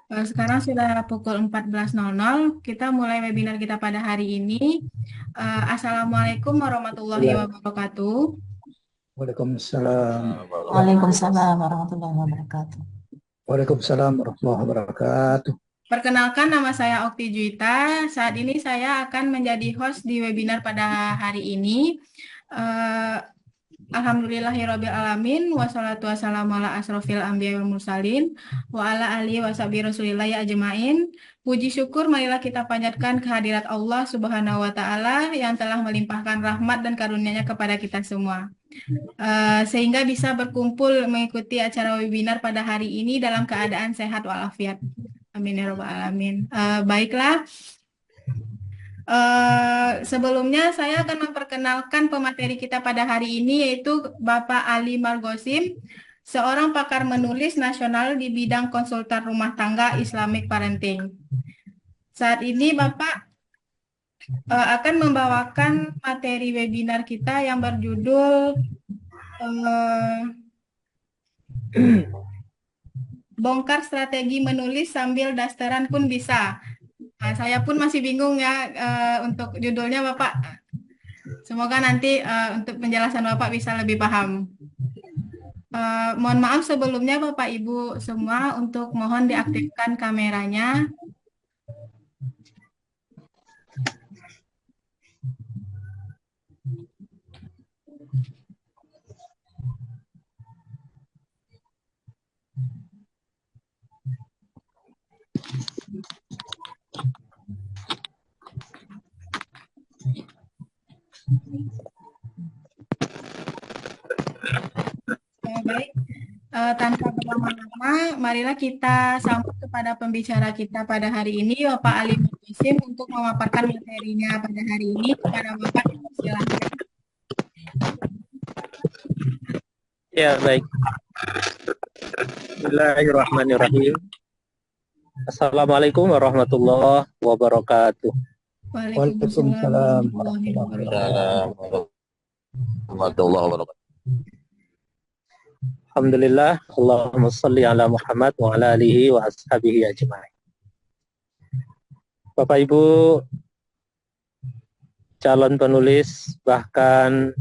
Sekarang sudah pukul 14.00. Kita mulai webinar kita pada hari ini. Assalamualaikum warahmatullahi Ya. wabarakatuh. Waalaikumsalam. Waalaikumsalam warahmatullahi wabarakatuh. Waalaikumsalam warahmatullahi wabarakatuh. Perkenalkan, nama saya Okti Juwita. Saat ini saya akan menjadi host di webinar pada hari ini. Eh, Alhamdulillahirabbil alamin wassalatu wassalamu ala asrofil anbiya wal mursalin wa ala alihi washabihi rasulillah ya ajmain. Puji syukur marilah kita panjatkan kehadirat Allah Subhanahu wa taala yang telah melimpahkan rahmat dan karunia-Nya kepada kita semua. Sehingga bisa berkumpul mengikuti acara webinar pada hari ini dalam keadaan sehat walafiat. Amin ya rabbal alamin. Baiklah. Sebelumnya saya akan memperkenalkan pemateri kita pada hari ini yaitu Bapak Ali Margosim, seorang pakar menulis nasional di bidang konsultan rumah tangga Islamic Parenting. Saat ini Bapak akan membawakan materi webinar kita yang berjudul eh, Bongkar Strategi Menulis Sambil Dasteran Pun Bisa. Nah, saya pun masih bingung ya untuk judulnya Bapak. Semoga nanti untuk penjelasan Bapak bisa lebih paham. Mohon maaf sebelumnya Bapak Ibu semua untuk mohon diaktifkan kameranya. Baik, tanpa berlama-lama, marilah kita sambut kepada pembicara kita pada hari ini, Bapak Ali Muhsin, untuk memaparkan materinya pada hari ini. Kepada Bapak, silakan. Ya, baik. Bismillahirrahmanirrahim. Assalamualaikum warahmatullahi wabarakatuh. Waalaikumsalam Waalaikumsalam warahmatullahi wabarakatuh. warahmatullahi Warahmatullahi wabarakatuh. Alhamdulillah, Allahumma salli ala Muhammad wa ala alihi wa ashabihi ajma'in. Bapak Ibu calon penulis, bahkan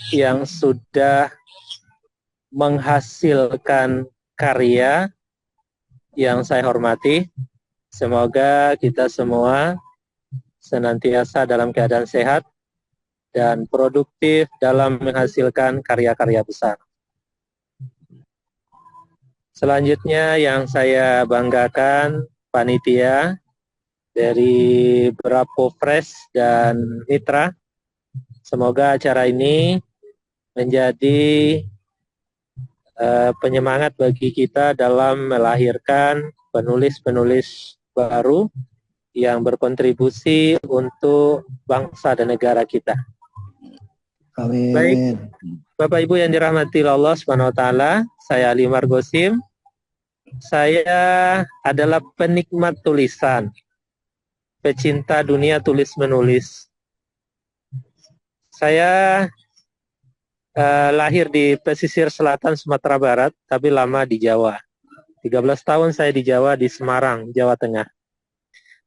yang sudah menghasilkan karya yang saya hormati, semoga kita semua senantiasa dalam keadaan sehat dan produktif dalam menghasilkan karya-karya besar. Selanjutnya yang saya banggakan, panitia dari Brapo Fresh dan Mitra. Semoga acara ini menjadi penyemangat bagi kita dalam melahirkan penulis-penulis baru yang berkontribusi untuk bangsa dan negara kita. Baik, Amin. Bapak Ibu yang dirahmati Allah Subhanahu wa taala, saya Ali Margosim. Saya adalah penikmat tulisan, pecinta dunia tulis menulis. Saya lahir di pesisir selatan Sumatera Barat, tapi lama di Jawa. 13 tahun saya di Jawa, di Semarang, Jawa Tengah.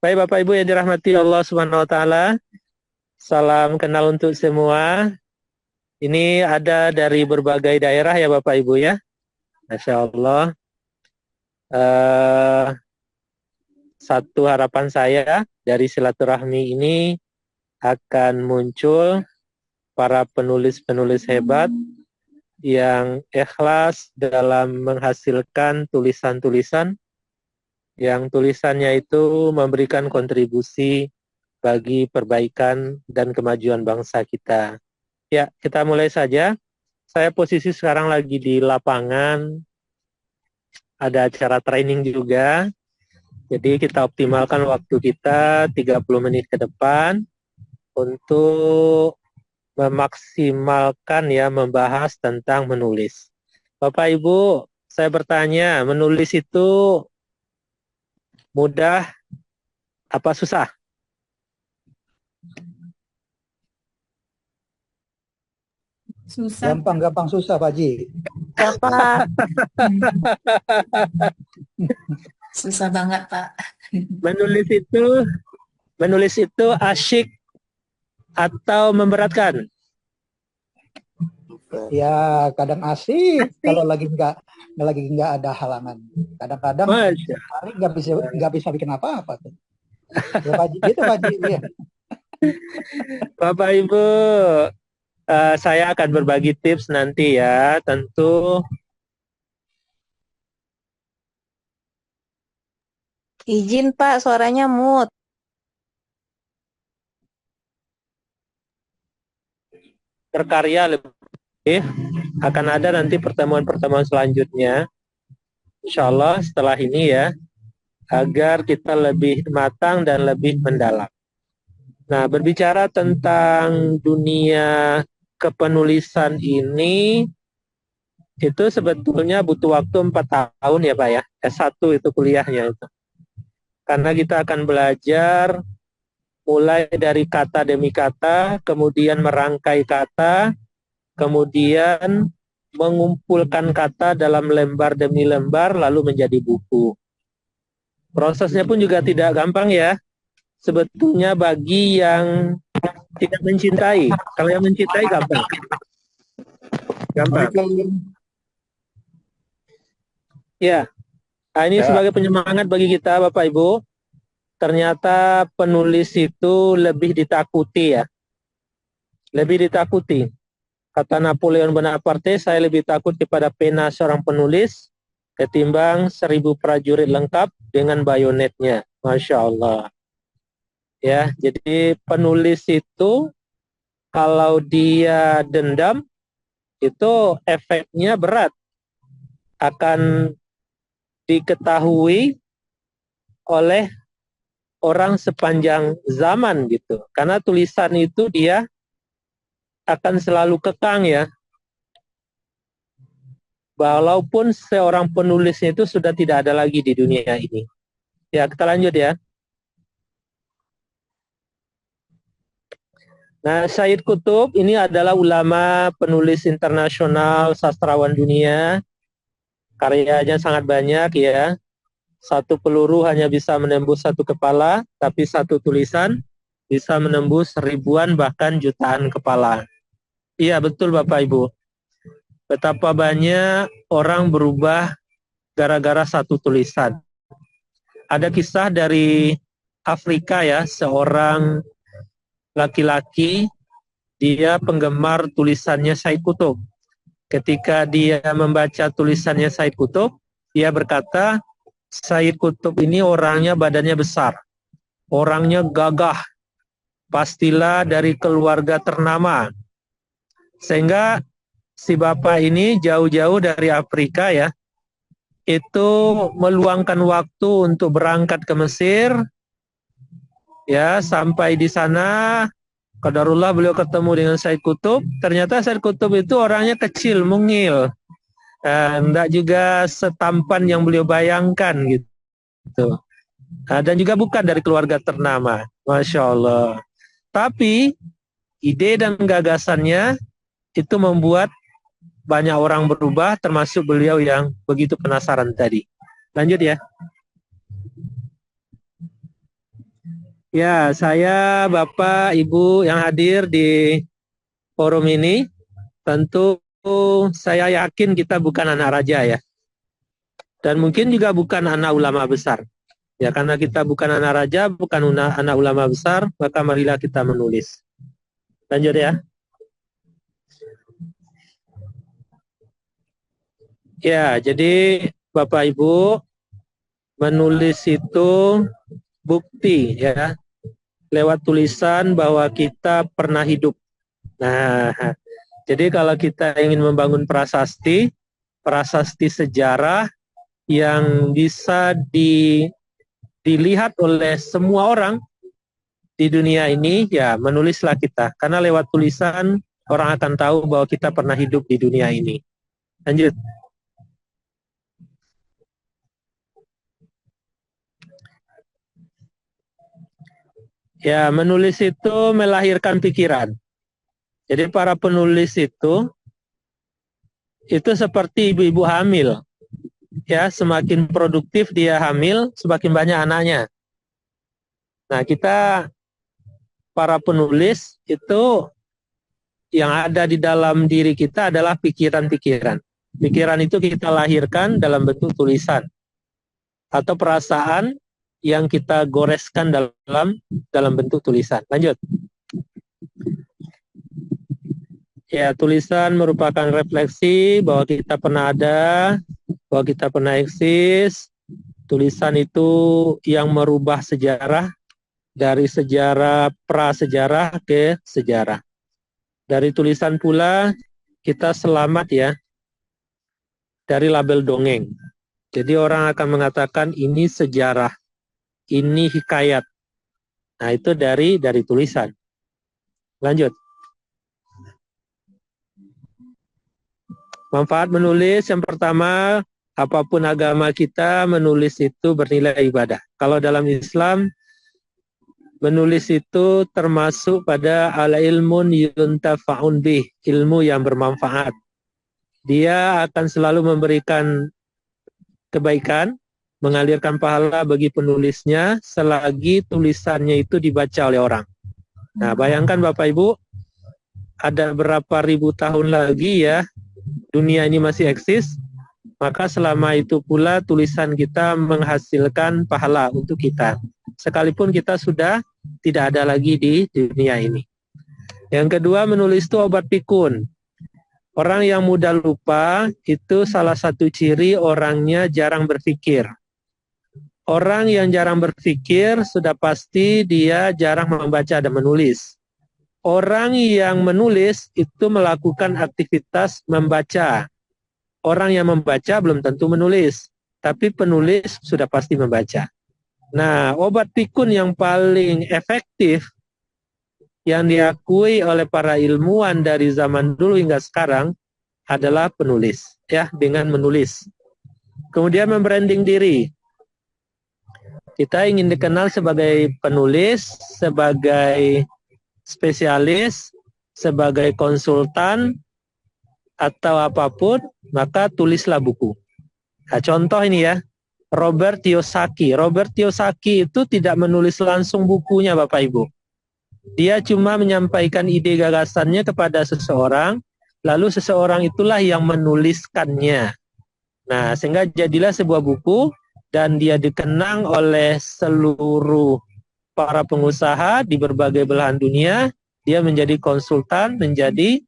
Baik Bapak Ibu yang dirahmati Allah Subhanahu wa taala, salam kenal untuk semua. Ini ada dari berbagai daerah ya Bapak Ibu ya. Masya Allah. Satu harapan saya dari silaturahmi ini akan muncul para penulis-penulis hebat yang ikhlas dalam menghasilkan tulisan-tulisan yang tulisannya itu memberikan kontribusi bagi perbaikan dan kemajuan bangsa kita. Ya, kita mulai saja. Saya posisi sekarang lagi di lapangan, ada acara training juga. Jadi kita optimalkan waktu kita 30 menit ke depan untuk memaksimalkan ya membahas tentang menulis. Bapak Ibu, saya bertanya, menulis itu mudah apa susah? Susah. Gampang-gampang susah, Pak Haji. Bapak, susah banget, Pak. Menulis itu asyik atau memberatkan? Ya, kadang asik Asik. kalau lagi nggak ada halangan. Kadang-kadang Masya. hari nggak bisa bikin apa-apa tuh. Ya, Pak Haji, gitu Pak Haji. Iya. Bapak Ibu, saya akan berbagi tips nanti ya. Tentu Izin, Pak, suaranya mute. berkarya lebih akan ada nanti pertemuan-pertemuan selanjutnya. Insya Allah setelah ini ya, agar kita lebih matang dan lebih mendalam. Nah, berbicara tentang dunia kepenulisan ini, itu sebetulnya butuh waktu 4 tahun ya Pak ya. S1 itu kuliahnya itu. Karena kita akan belajar mulai dari kata demi kata, kemudian merangkai kata, kemudian mengumpulkan kata dalam lembar demi lembar, lalu menjadi buku. Prosesnya pun juga tidak gampang ya. Sebetulnya bagi yang tidak mencintai. Kalau yang mencintai gampang. Gampang. Ya, nah, ini sebagai penyemangat bagi kita Bapak Ibu. Ternyata penulis itu lebih ditakuti ya. Lebih ditakuti. Kata Napoleon Bonaparte, saya lebih takut kepada pena seorang penulis ketimbang 1000 prajurit lengkap dengan bayonetnya. Masya Allah. Ya, jadi penulis itu kalau dia dendam itu efeknya berat, akan diketahui oleh orang sepanjang zaman gitu. Karena tulisan itu dia akan selalu kekang ya. Walaupun seorang penulisnya itu sudah tidak ada lagi di dunia ini. Ya, kita lanjut ya. Nah, Sayyid Qutb ini adalah ulama, penulis internasional, sastrawan dunia. Karyanya sangat banyak ya. Satu peluru hanya bisa menembus satu kepala, tapi satu tulisan bisa menembus ribuan bahkan jutaan kepala. Iya, betul Bapak Ibu. Betapa banyak orang berubah gara-gara satu tulisan. Ada kisah dari Afrika ya, seorang laki-laki, dia penggemar tulisannya Sayyid Qutb. Ketika dia membaca tulisannya Sayyid Qutb, dia berkata, Sayyid Qutb ini orangnya badannya besar, orangnya gagah, pastilah dari keluarga ternama. Sehingga si bapak ini jauh-jauh dari Afrika ya, itu meluangkan waktu untuk berangkat ke Mesir, ya sampai di sana, qadarullah beliau ketemu dengan Sayyid Qutb. Ternyata Sayyid Qutb itu orangnya kecil, mungil, enggak juga setampan yang beliau bayangkan gitu. Dan juga bukan dari keluarga ternama, Masya Allah. Tapi ide dan gagasannya itu membuat banyak orang berubah, termasuk beliau yang begitu penasaran tadi. Lanjut ya. Ya, saya, Bapak, Ibu yang hadir di forum ini, tentu saya yakin kita bukan anak raja ya. Dan mungkin juga bukan anak ulama besar. Ya, karena kita bukan anak raja, bukan anak ulama besar, maka marilah kita menulis. Lanjut ya. Ya, jadi Bapak Ibu, menulis itu bukti ya, lewat tulisan bahwa kita pernah hidup. Nah, jadi kalau kita ingin membangun prasasti sejarah yang bisa dilihat oleh semua orang di dunia ini, ya menulislah kita. Karena lewat tulisan orang akan tahu bahwa kita pernah hidup di dunia ini. Lanjut. Ya, menulis itu melahirkan pikiran. Jadi para penulis itu itu seperti ibu-ibu hamil. Ya, semakin produktif dia hamil, semakin banyak anaknya. Nah, kita para penulis itu yang ada di dalam diri kita adalah pikiran-pikiran. Pikiran itu kita lahirkan dalam bentuk tulisan atau perasaan yang kita goreskan dalam bentuk tulisan. Lanjut. Ya, tulisan merupakan refleksi bahwa kita pernah ada, bahwa kita pernah eksis. Tulisan itu yang merubah sejarah dari sejarah prasejarah ke sejarah. Dari tulisan pula kita selamat ya dari label dongeng. Jadi orang akan mengatakan ini sejarah, ini hikayat. Nah, itu dari tulisan. Lanjut. Manfaat menulis yang pertama, apapun agama kita, menulis itu bernilai ibadah. Kalau dalam Islam, menulis itu termasuk pada al-ilmun yuntafa'un bih, ilmu yang bermanfaat. Dia akan selalu memberikan kebaikan, mengalirkan pahala bagi penulisnya selagi tulisannya itu dibaca oleh orang. Nah, bayangkan Bapak Ibu, ada berapa ribu tahun lagi ya, dunia ini masih eksis, maka selama itu pula tulisan kita menghasilkan pahala untuk kita. Sekalipun kita sudah tidak ada lagi di dunia ini. Yang kedua, menulis itu obat pikun. Orang yang mudah lupa itu salah satu ciri orangnya jarang berpikir. Orang yang jarang berpikir sudah pasti dia jarang membaca dan menulis. Orang yang menulis itu melakukan aktivitas membaca. Orang yang membaca belum tentu menulis, tapi penulis sudah pasti membaca. Nah, obat pikun yang paling efektif yang diakui oleh para ilmuwan dari zaman dulu hingga sekarang adalah penulis, ya, dengan menulis. Kemudian membranding diri. Kita ingin dikenal sebagai penulis, sebagai spesialis, sebagai konsultan, atau apapun, maka tulislah buku. Nah, contoh ini ya, Robert Kiyosaki. Robert Kiyosaki itu tidak menulis langsung bukunya, Bapak Ibu. Dia cuma menyampaikan ide gagasannya kepada seseorang, lalu seseorang itulah yang menuliskannya. Nah, sehingga jadilah sebuah buku, dan dia dikenang oleh seluruh para pengusaha di berbagai belahan dunia. Dia menjadi konsultan, menjadi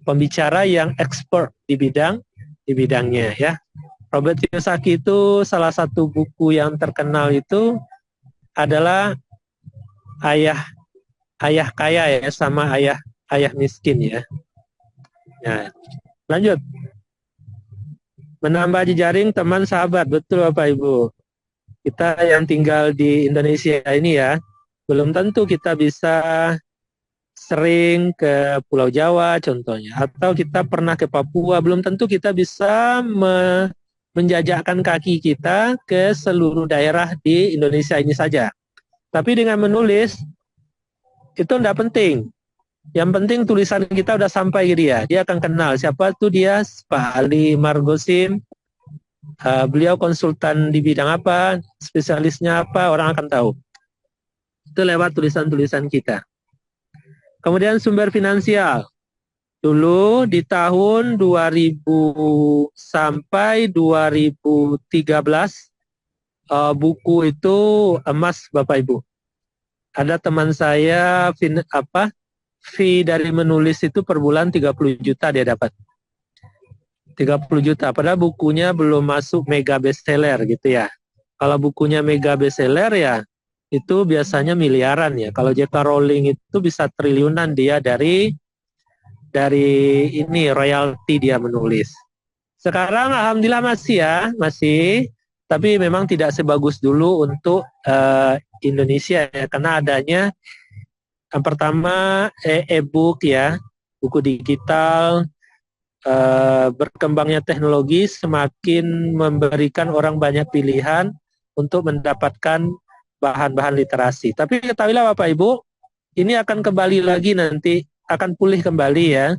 pembicara yang expert di bidangnya ya. Robert Kiyosaki itu salah satu buku yang terkenal itu adalah ayah kaya ya sama ayah miskin ya. Nah, lanjut. Menambah jejaring teman sahabat, betul Bapak Ibu. Kita yang tinggal di Indonesia ini ya, belum tentu kita bisa sering ke Pulau Jawa contohnya, atau kita pernah ke Papua, belum tentu kita bisa menjajakkan kaki kita ke seluruh daerah di Indonesia ini saja. Tapi dengan menulis, itu tidak penting. Yang penting tulisan kita udah sampai ke dia akan kenal siapa tuh dia, Pak Ali Margosim. Beliau konsultan di bidang apa, spesialisnya apa, orang akan tahu. Itu lewat tulisan-tulisan kita. Kemudian sumber finansial. Dulu di tahun 2000 sampai 2013, buku itu emas Bapak Ibu. Ada teman saya, fee dari menulis itu per bulan 30 juta dia dapat. 30 juta, padahal bukunya belum masuk mega bestseller gitu ya. Kalau bukunya mega bestseller ya, itu biasanya miliaran ya. Kalau J.K. Rowling itu bisa triliunan dia dari ini royalti dia menulis. Sekarang alhamdulillah masih, tapi memang tidak sebagus dulu untuk Indonesia ya, karena adanya yang pertama e-book ya, buku digital, berkembangnya teknologi semakin memberikan orang banyak pilihan untuk mendapatkan bahan-bahan literasi. Tapi ketahuilah Bapak Ibu, ini akan kembali lagi nanti, akan pulih kembali ya.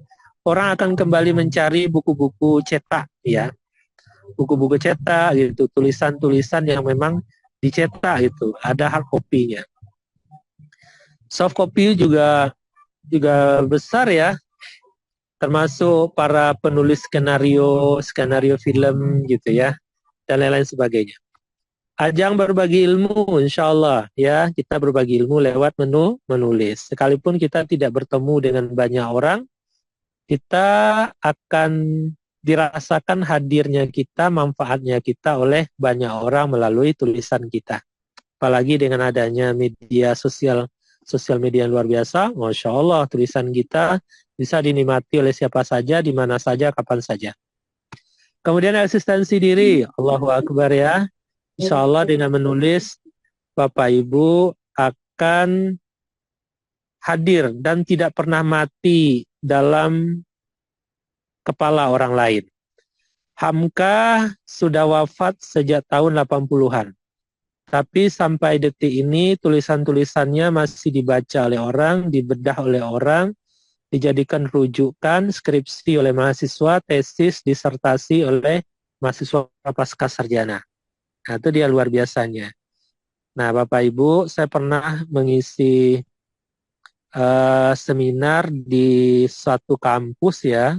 orang akan kembali mencari buku-buku cetak, ya, buku-buku cetak gitu, tulisan-tulisan yang memang dicetak gitu, ada hard copy-nya. Soft copy juga besar ya, termasuk para penulis skenario film gitu ya, dan lain-lain sebagainya. Ajang berbagi ilmu, insya Allah ya, kita berbagi ilmu lewat menulis. Sekalipun kita tidak bertemu dengan banyak orang, kita akan dirasakan hadirnya kita, manfaatnya kita oleh banyak orang melalui tulisan kita. Apalagi dengan adanya media sosial media yang luar biasa, Masya Allah, tulisan kita bisa dinikmati oleh siapa saja, di mana saja, kapan saja. Kemudian eksistensi diri, Allahu Akbar ya. Insya Allah dengan menulis, Bapak Ibu akan hadir dan tidak pernah mati dalam kepala orang lain. Hamka sudah wafat sejak tahun 80-an. Tapi sampai detik ini tulisan-tulisannya masih dibaca oleh orang, dibedah oleh orang, dijadikan rujukan, skripsi oleh mahasiswa, tesis, disertasi oleh mahasiswa pasca sarjana. Nah, itu dia luar biasanya. Nah, Bapak Ibu, saya pernah mengisi seminar di suatu kampus ya.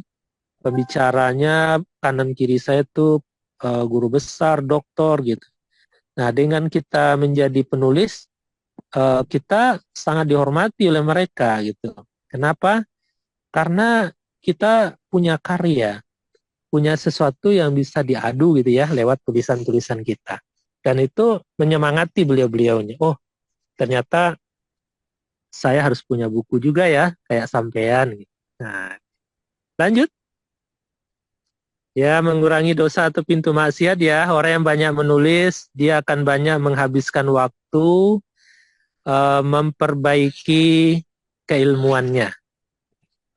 Pembicaranya kanan kiri saya itu guru besar, doktor gitu. Nah, dengan kita menjadi penulis, kita sangat dihormati oleh mereka gitu. Kenapa? Karena kita punya karya, punya sesuatu yang bisa diadu gitu ya lewat tulisan-tulisan kita. Dan itu menyemangati beliau-beliaunya. Oh, ternyata saya harus punya buku juga ya, kayak sampean. Nah, lanjut. Ya, mengurangi dosa atau pintu maksiat ya. Orang yang banyak menulis, dia akan banyak menghabiskan waktu memperbaiki keilmuannya.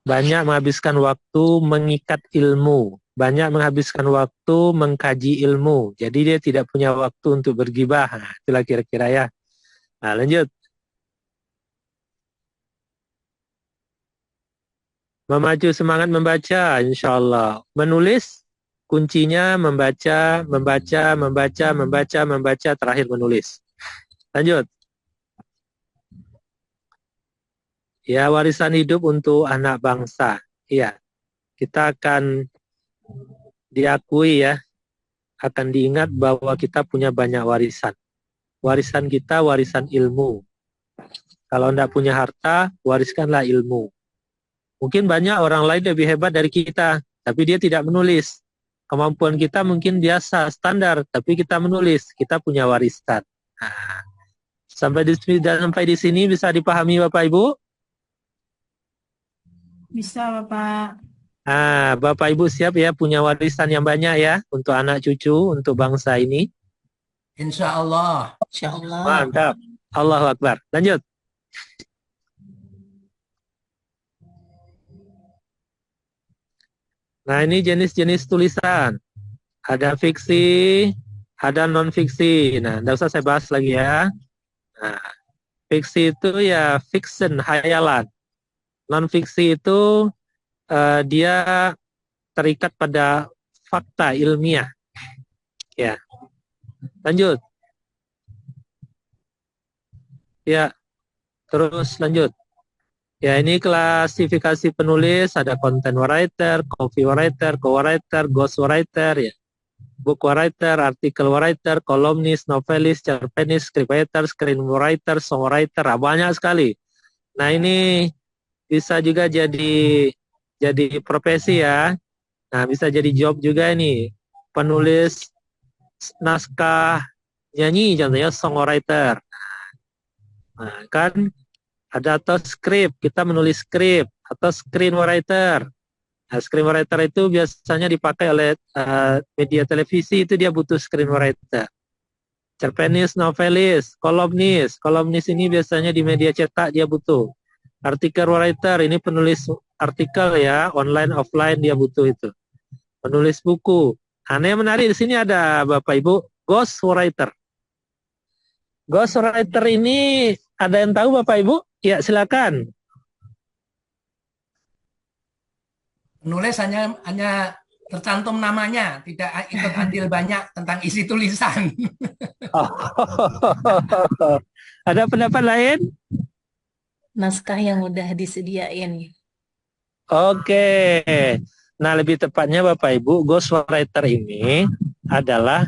Banyak menghabiskan waktu mengikat ilmu. Banyak menghabiskan waktu mengkaji ilmu. Jadi dia tidak punya waktu untuk bergibah. Nah, itulah kira-kira ya. Nah, lanjut. Memacu semangat membaca, insya Allah. Menulis, kuncinya membaca, terakhir menulis. Lanjut. Ya, warisan hidup untuk anak bangsa. Iya, kita akan diakui ya, akan diingat bahwa kita punya banyak warisan. Warisan kita, warisan ilmu. Kalau tidak punya harta, wariskanlah ilmu. Mungkin banyak orang lain lebih hebat dari kita, tapi dia tidak menulis. Kemampuan kita mungkin biasa, standar, tapi kita menulis. Kita punya warisan. Nah, sampai di sini bisa dipahami Bapak Ibu? Bisa, Bapak. Nah, Bapak Ibu siap ya punya warisan yang banyak ya untuk anak cucu, untuk bangsa ini? Insya Allah. Insya Allah. Mantap. Allahu Akbar. Lanjut. Nah, ini jenis-jenis tulisan. Ada fiksi, ada non-fiksi. Nah, tidak usah saya bahas lagi ya. Nah, fiksi itu ya fiction, hayalan. Non-fiksi itu dia terikat pada fakta ilmiah. Ya. Lanjut. Ya. Terus lanjut. Ya, ini klasifikasi penulis, ada content writer, copy writer, co-writer, ghost writer, ya. Book writer, article writer, columnist, novelist, cerpenist, scriptwriter, screenwriter, songwriter, banyak sekali. Nah, ini bisa juga jadi profesi ya. Nah, bisa jadi job juga ini. Penulis naskah nyanyi, contohnya songwriter. Nah, kan ada atau skrip, kita menulis skrip, atau screenwriter. Nah, screenwriter itu biasanya dipakai oleh media televisi, itu dia butuh screenwriter. Cerpenist, novelis, kolumnis. Kolumnis ini biasanya di media cetak dia butuh. Artikel writer, ini penulis artikel ya, online, offline dia butuh itu. Penulis buku. Nah, yang menarik di sini ada Bapak Ibu, ghost writer. Ghost writer ini ada yang tahu Bapak Ibu? Ya, silakan. Penulis hanya tercantum namanya, tidak ikut andil banyak tentang isi tulisan. Oh. Ada pendapat lain? Naskah yang udah disediain. Oke. Nah, lebih tepatnya Bapak Ibu, ghostwriter ini adalah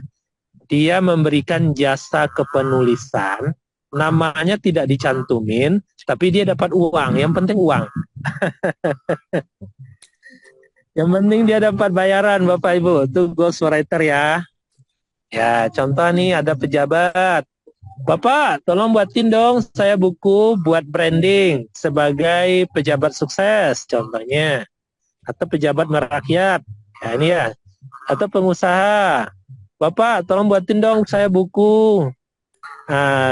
dia memberikan jasa kepenulisan, namanya tidak dicantumin, tapi dia dapat uang. Yang penting uang. Yang penting dia dapat bayaran Bapak Ibu. Itu ghostwriter ya. Ya, contoh nih ada pejabat. Bapak, tolong buatin dong saya buku buat branding sebagai pejabat sukses contohnya. Atau pejabat merakyat. Ya ini ya. Atau pengusaha. Bapak, tolong buatin dong saya buku.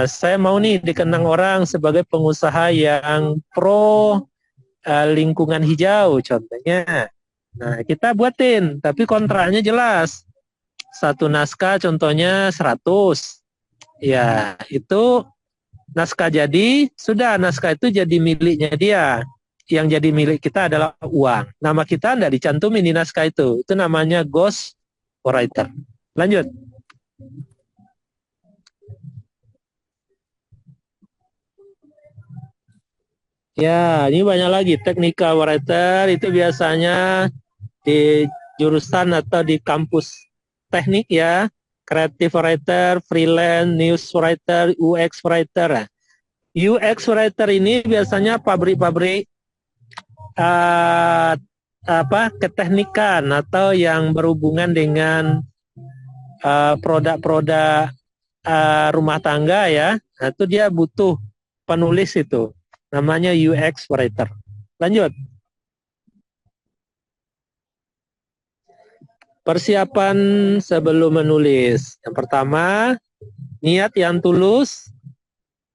Saya mau nih dikenang orang sebagai pengusaha yang pro lingkungan hijau contohnya. Nah, kita buatin, tapi kontraknya jelas. Satu naskah contohnya 100. Ya, itu naskah jadi, sudah naskah itu jadi miliknya dia. Yang jadi milik kita adalah uang. Nama kita tidak dicantumin di naskah itu. Itu namanya ghost writer. Lanjut. Ya, ini banyak lagi. Technical writer itu biasanya di jurusan atau di kampus teknik ya. Creative writer, freelance, news writer, UX writer. UX writer ini biasanya pabrik-pabrik keteknikan atau yang berhubungan dengan produk-produk rumah tangga ya. Nah, itu dia butuh penulis itu. Namanya UX writer. Lanjut. Persiapan sebelum menulis. Yang pertama, niat yang tulus,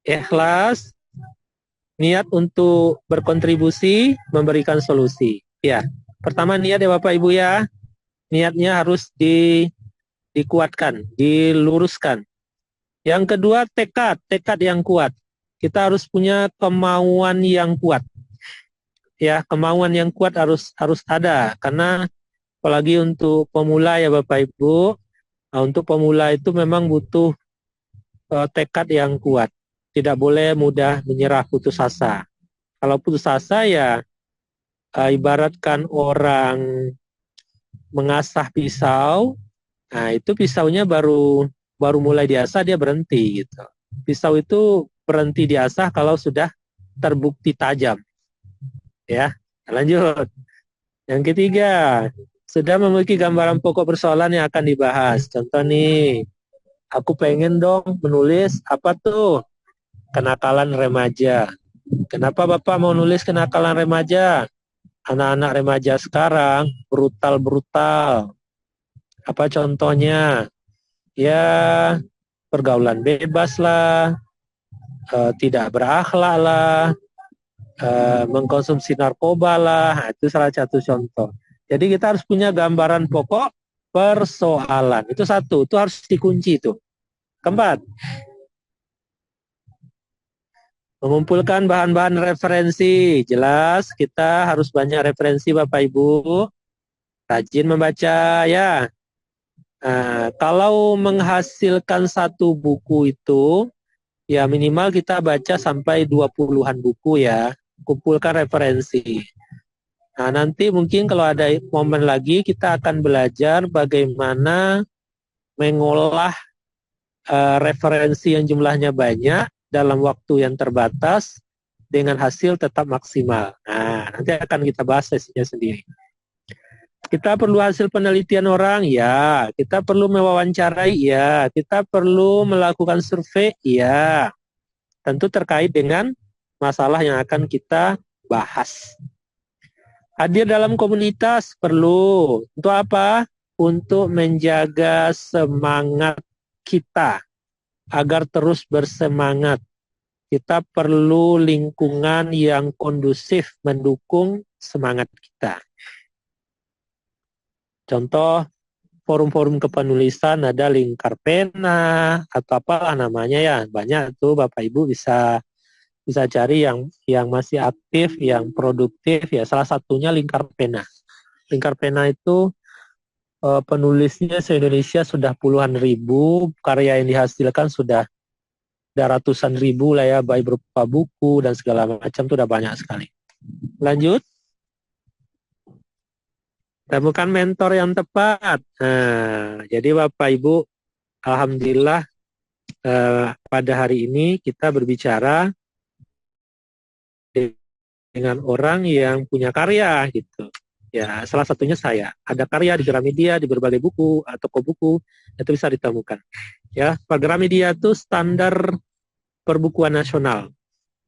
ikhlas, niat untuk berkontribusi, memberikan solusi. Ya, pertama niat ya Bapak Ibu ya. Niatnya harus dikuatkan, diluruskan. Yang kedua, tekad yang kuat. Kita harus punya kemauan yang kuat. Ya, kemauan yang kuat harus ada karena apalagi untuk pemula ya Bapak Ibu, untuk pemula itu memang butuh tekad yang kuat. Tidak boleh mudah menyerah, putus asa. Kalau putus asa ya ibaratkan orang mengasah pisau, nah itu pisaunya baru mulai diasah dia berhenti gitu. Pisau itu berhenti diasah kalau sudah terbukti tajam. Ya, lanjut. Yang ketiga, sudah memiliki gambaran pokok persoalan yang akan dibahas. Contoh nih, aku pengen dong menulis apa tuh? Kenakalan remaja. Kenapa Bapak mau nulis kenakalan remaja? Anak-anak remaja sekarang brutal-brutal. Apa contohnya? Ya, pergaulan bebas lah, tidak berakhlak lah, mengkonsumsi narkoba lah. Itu salah satu contoh. Jadi kita harus punya gambaran pokok persoalan. Itu satu, itu harus dikunci itu. Keempat, mengumpulkan bahan-bahan referensi. Jelas kita harus banyak referensi Bapak Ibu. Rajin membaca ya. Kalau menghasilkan satu buku itu, ya minimal kita baca sampai 20-an buku ya. Kumpulkan referensi. Nah, nanti mungkin kalau ada momen lagi kita akan belajar bagaimana mengolah referensi yang jumlahnya banyak dalam waktu yang terbatas dengan hasil tetap maksimal. Nah, nanti akan kita bahas sesinya sendiri. Kita perlu hasil penelitian orang, ya. Kita perlu mewawancarai, ya. Kita perlu melakukan survei, ya. Tentu terkait dengan masalah yang akan kita bahas. Hadir dalam komunitas perlu. Untuk apa? Untuk menjaga semangat kita agar terus bersemangat. Kita perlu lingkungan yang kondusif mendukung semangat kita. Contoh forum-forum kepenulisan ada Lingkar Pena atau apalah namanya ya. Banyak tuh Bapak Ibu bisa cari yang masih aktif, yang produktif ya. Salah satunya Lingkar Pena. Lingkar Pena itu penulisnya se-Indonesia sudah puluhan ribu, karya yang dihasilkan sudah ada ratusan ribu lah ya, baik berupa buku dan segala macam, itu udah banyak sekali. Lanjut. Temukan mentor yang tepat. Nah, jadi Bapak Ibu, alhamdulillah pada hari ini kita berbicara dengan orang yang punya karya gitu. Ya, salah satunya saya. Ada karya di Gramedia, di berbagai buku, toko buku, itu bisa ditemukan. Ya, Pak Gramedia itu standar perbukuan nasional.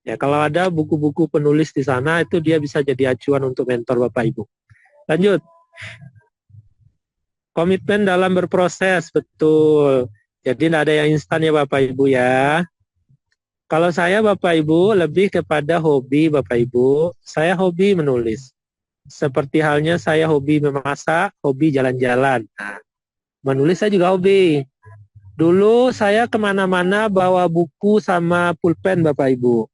Ya, kalau ada buku-buku penulis di sana, itu dia bisa jadi acuan untuk mentor Bapak Ibu. Lanjut. Komitmen dalam berproses, betul. Jadi tidak ada yang instan ya Bapak Ibu ya. Kalau saya Bapak Ibu lebih kepada hobi Bapak Ibu, saya hobi menulis. Seperti halnya saya hobi memasak, hobi jalan-jalan. Nah, menulis saya juga hobi. Dulu saya kemana-mana bawa buku sama pulpen Bapak Ibu.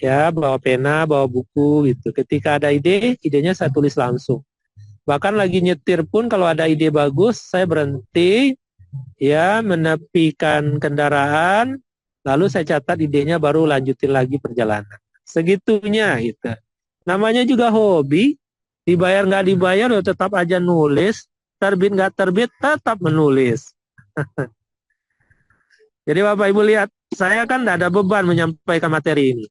Ya, bawa pena, bawa buku gitu. Ketika ada ide, idenya saya tulis langsung. Bahkan lagi nyetir pun kalau ada ide bagus, saya berhenti, ya, menepikan kendaraan, lalu saya catat idenya baru lanjutin lagi perjalanan. Segitunya gitu. Namanya juga hobi, dibayar nggak dibayar, ya tetap aja nulis, terbit nggak terbit, tetap menulis. Jadi Bapak Ibu lihat, saya kan nggak ada beban menyampaikan materi ini.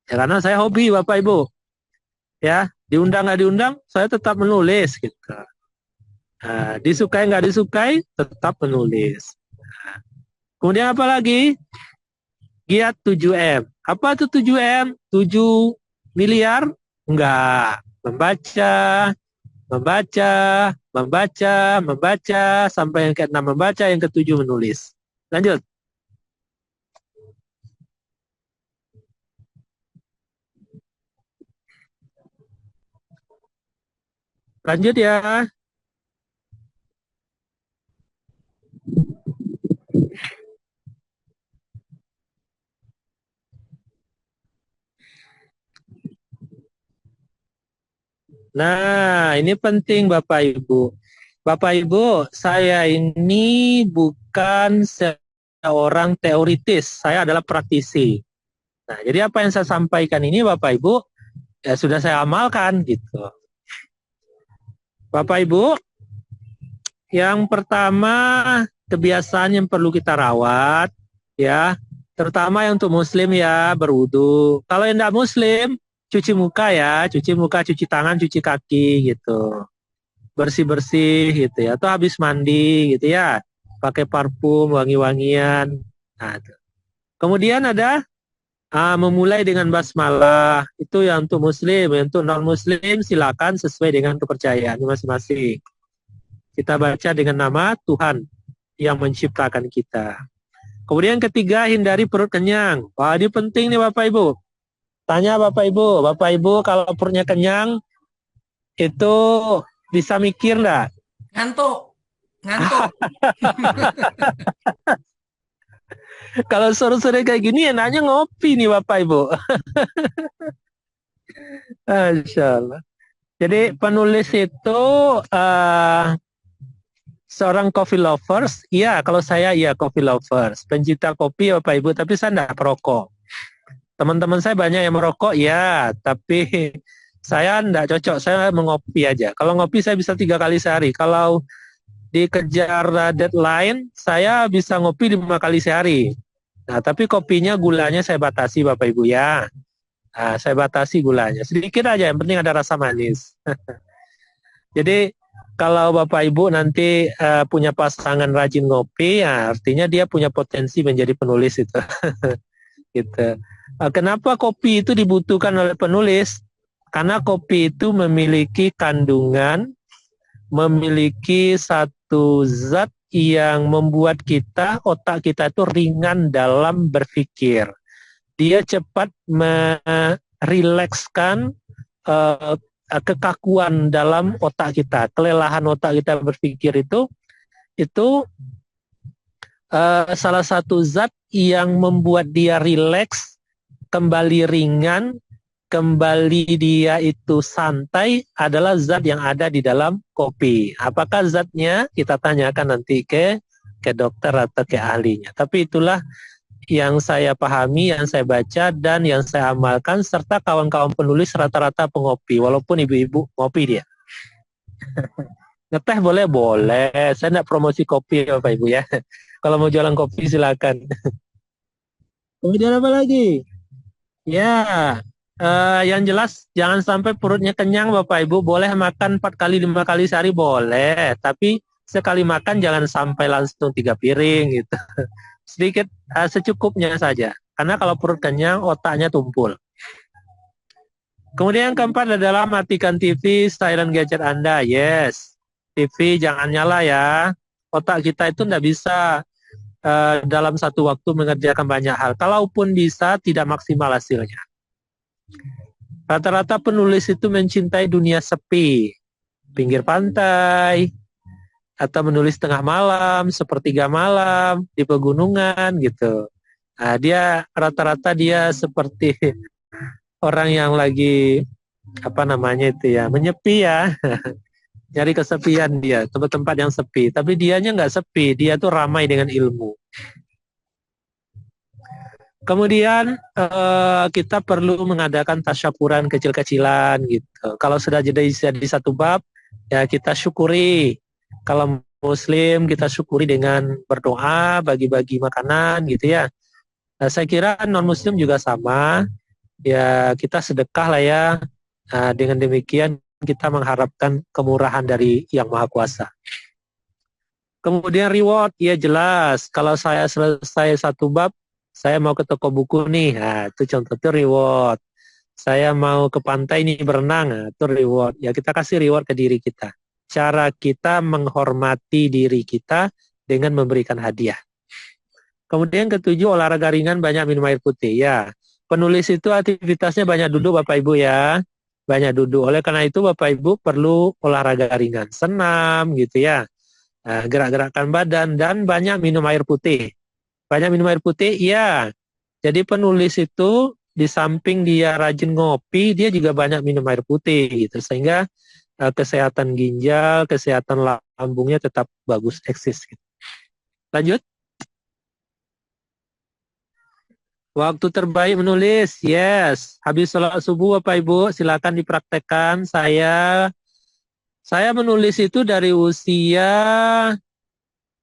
Ya, karena saya hobi Bapak Ibu. Ya, diundang nggak diundang, saya tetap menulis gitu. Nah, disukai nggak disukai, tetap menulis. Nah, kemudian apa lagi? Giat 7M. Apa itu 7M? 7 miliar? Enggak. Membaca, sampai yang ke-6 membaca, yang ke-7 menulis. Lanjut. Lanjut ya. Nah, ini penting Bapak Ibu. Bapak Ibu, saya ini bukan seorang teoritis, saya adalah praktisi. Nah, jadi apa yang saya sampaikan ini Bapak Ibu, ya sudah saya amalkan gitu. Bapak Ibu, yang pertama kebiasaan yang perlu kita rawat, ya, terutama yang untuk Muslim ya, berwudu. Kalau yang tidak Muslim, cuci muka ya, cuci tangan, cuci kaki gitu. Bersih-bersih gitu ya, atau habis mandi gitu ya, pakai parfum, wangi-wangian. Nah, kemudian ada memulai dengan basmalah, itu yang untuk Muslim. Untuk non-Muslim silakan sesuai dengan kepercayaan masing-masing. Kita baca dengan nama Tuhan yang menciptakan kita. Kemudian ketiga, hindari perut kenyang. Wah, ini penting nih Bapak Ibu. Tanya Bapak Ibu kalau perutnya kenyang, itu bisa mikir enggak? Ngantuk. Kalau sore-sore kayak gini enaknya ngopi nih Bapak Ibu. Masya Allah. Jadi penulis itu seorang coffee lovers. Iya, kalau saya iya coffee lovers. Pencinta kopi Bapak Ibu, tapi saya enggak perokok. Teman-teman saya banyak yang merokok, ya, tapi saya enggak cocok, saya mengopi aja. Kalau ngopi saya bisa 3 kali sehari. Kalau dikejar deadline, saya bisa ngopi 5 kali sehari. Nah, tapi kopinya, gulanya saya batasi Bapak Ibu ya. Nah, saya batasi gulanya. Sedikit aja, yang penting ada rasa manis. Jadi, kalau Bapak Ibu nanti punya pasangan rajin ngopi, ya artinya dia punya potensi menjadi penulis itu. Gitu. Kenapa kopi itu dibutuhkan oleh penulis? Karena kopi itu memiliki kandungan, memiliki satu zat yang membuat otak kita itu ringan dalam berpikir. Dia cepat merilekskan kekakuan dalam otak kita, kelelahan otak kita berpikir itu salah satu zat yang membuat dia rileks, kembali ringan, kembali dia itu santai adalah zat yang ada di dalam kopi. Apakah zatnya? Kita tanyakan nanti ke dokter atau ke ahlinya. Tapi itulah yang saya pahami, yang saya baca, dan yang saya amalkan, serta kawan-kawan penulis rata-rata pengopi, walaupun ibu-ibu ngopi dia. Ngeteh boleh? Boleh. Saya tidak promosi kopi Bapak Ibu ya. Kalau mau jualan kopi silakan. Kemudian apa lagi? Ya, yang jelas jangan sampai perutnya kenyang Bapak Ibu. Boleh makan 4 kali 5 kali sehari boleh, tapi sekali makan jangan sampai langsung 3 piring gitu. Sedikit secukupnya saja. Karena kalau perut kenyang otaknya tumpul. Kemudian yang keempat adalah matikan TV, silent gadget Anda. Yes, TV jangan nyala ya. Otak kita itu tidak bisa dalam satu waktu mengerjakan banyak hal. Kalaupun bisa, tidak maksimal hasilnya. Rata-rata penulis itu mencintai dunia sepi, pinggir pantai, atau menulis tengah malam, sepertiga malam, di pegunungan gitu. Nah, rata-rata dia seperti orang yang lagi menyepi ya. Nyari kesepian dia, tempat-tempat yang sepi. Tapi dianya nggak sepi, dia tuh ramai dengan ilmu. Kemudian kita perlu mengadakan tasyakuran kecil-kecilan gitu. Kalau sudah jadi satu bab, ya kita syukuri. Kalau Muslim kita syukuri dengan berdoa, bagi-bagi makanan gitu ya. Nah, saya kira non-Muslim juga sama. Ya kita sedekah lah ya. Nah, dengan demikian kita mengharapkan kemurahan dari Yang Maha Kuasa. Kemudian reward, ya jelas. Kalau saya selesai satu bab, saya mau ke toko buku nih. Nah, itu contoh itu reward. Saya mau ke pantai nih berenang, nah, itu reward. Ya kita kasih reward ke diri kita. Cara kita menghormati diri kita dengan memberikan hadiah. Kemudian ketujuh, olahraga ringan, banyak minum air putih. Ya, penulis itu aktivitasnya banyak duduk Bapak Ibu ya. Banyak duduk. Oleh karena itu Bapak Ibu perlu olahraga ringan, senam gitu ya, gerak-gerakkan badan, dan banyak minum air putih. Banyak minum air putih, ya. Jadi penulis itu di samping dia rajin ngopi, dia juga banyak minum air putih gitu, sehingga kesehatan ginjal, kesehatan lambungnya tetap bagus, eksis. Gitu. Lanjut. Waktu terbaik menulis, yes. Habis sholat subuh Bapak Ibu, silakan dipraktekkan. Saya menulis itu dari usia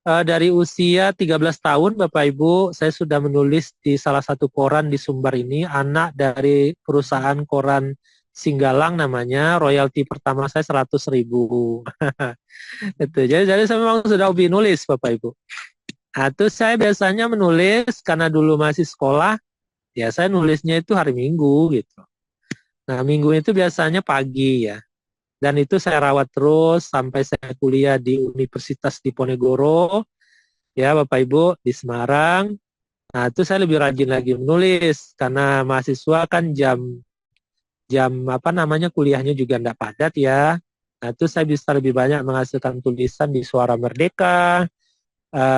13 tahun Bapak Ibu. Saya sudah menulis di salah satu koran di Sumbar ini, anak dari perusahaan koran Singgalang namanya. Royalti pertama saya 100.000. Itu. Jadi saya memang sudah hobi nulis Bapak Ibu. Nah, terus saya biasanya menulis karena dulu masih sekolah, ya saya nulisnya itu hari Minggu gitu. Nah, Minggu itu biasanya pagi ya. Dan itu saya rawat terus sampai saya kuliah di Universitas Diponegoro, ya Bapak Ibu, di Semarang. Nah, itu saya lebih rajin lagi menulis karena mahasiswa kan jam kuliahnya juga enggak padat ya. Nah, itu saya bisa lebih banyak menghasilkan tulisan di Suara Merdeka,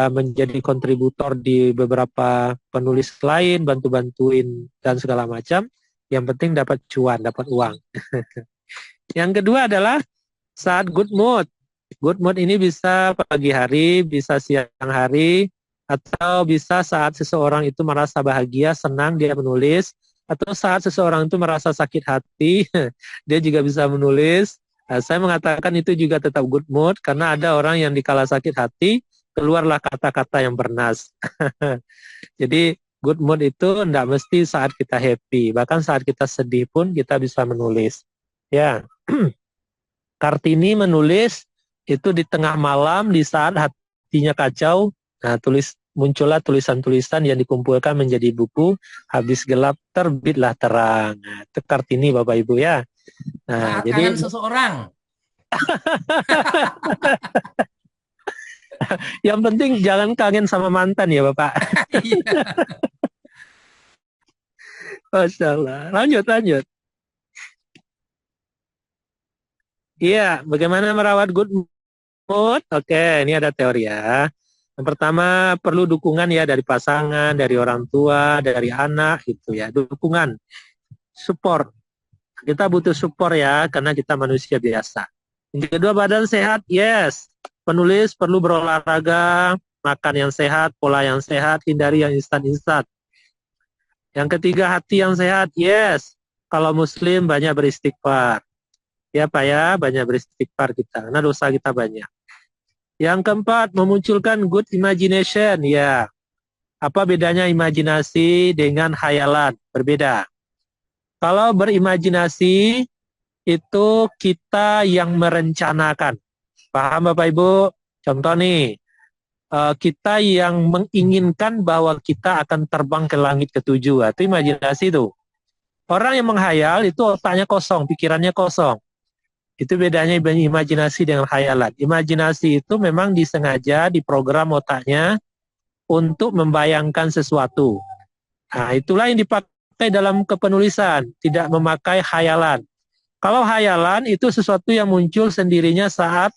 menjadi kontributor di beberapa penulis lain, bantu-bantuin dan segala macam. Yang penting dapat cuan, dapat uang. Yang kedua adalah saat good mood. Good mood ini bisa pagi hari, bisa siang hari, atau bisa saat seseorang itu merasa bahagia, senang, dia menulis. Atau saat seseorang itu merasa sakit hati, dia juga bisa menulis. Nah, saya mengatakan itu juga tetap good mood, karena ada orang yang dikala sakit hati, keluarlah kata-kata yang bernas. Jadi good mood itu tidak mesti saat kita happy, bahkan saat kita sedih pun kita bisa menulis. Ya, Kartini menulis itu di tengah malam, di saat hatinya kacau. Nah, muncullah tulisan-tulisan yang dikumpulkan menjadi buku. Habis gelap terbitlah terang. Nah, itu Kartini Bapak Ibu ya. Nah, saat jadi kangen seseorang. Yang penting jangan kangen sama mantan ya Bapak. Masya Allah. Lanjut. Iya, bagaimana merawat good mood? Oke, ini ada teori ya. Yang pertama perlu dukungan ya dari pasangan, dari orang tua, dari anak gitu ya. Dukungan, support. Kita butuh support ya, karena kita manusia biasa. Yang kedua, badan sehat, yes. Penulis perlu berolahraga, makan yang sehat, pola yang sehat, hindari yang instan-instan. Yang ketiga, hati yang sehat, yes. Kalau muslim banyak beristighfar. Ya Pak ya, banyak beristighfar kita, karena dosa kita banyak. Yang keempat, memunculkan good imagination, ya. Apa bedanya imajinasi dengan khayalan? Berbeda. Kalau berimajinasi, itu kita yang merencanakan. Paham Bapak Ibu? Contoh nih, kita yang menginginkan bahwa kita akan terbang ke langit ketujuh. Itu imajinasi tuh. Orang yang menghayal itu otaknya kosong, pikirannya kosong. Itu bedanya imajinasi dengan khayalan. Imajinasi itu memang disengaja diprogram otaknya untuk membayangkan sesuatu. Nah, itulah yang dipakai dalam kepenulisan, tidak memakai khayalan. Kalau khayalan itu sesuatu yang muncul sendirinya saat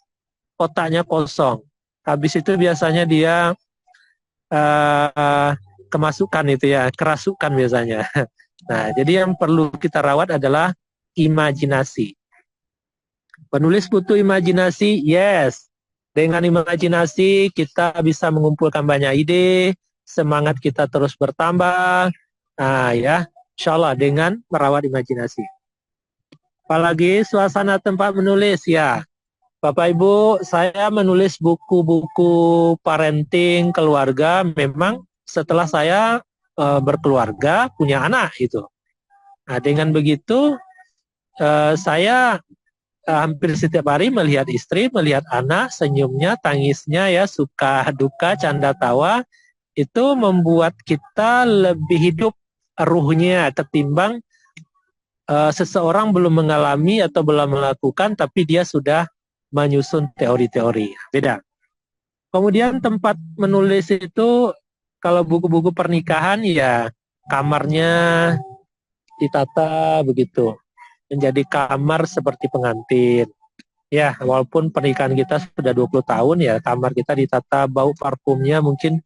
otaknya kosong. Habis itu biasanya dia kemasukan itu ya, kerasukan biasanya. Nah, jadi yang perlu kita rawat adalah imajinasi. Penulis butuh imajinasi, yes. Dengan imajinasi kita bisa mengumpulkan banyak ide, semangat kita terus bertambah. Nah ya, insya Allah dengan merawat imajinasi. Apalagi suasana tempat menulis ya. Bapak Ibu, saya menulis buku-buku parenting keluarga memang setelah saya berkeluarga, punya anak itu. Nah dengan begitu saya hampir setiap hari melihat istri, melihat anak, senyumnya, tangisnya, ya, suka, duka, canda tawa, itu membuat kita lebih hidup ruhnya ketimbang seseorang belum mengalami atau belum melakukan, tapi dia sudah menyusun teori-teori. Beda. Kemudian tempat menulis itu, kalau buku-buku pernikahan, ya kamarnya ditata begitu. Menjadi kamar seperti pengantin. Ya, walaupun pernikahan kita sudah 20 tahun ya, kamar kita ditata, bau parfumnya mungkin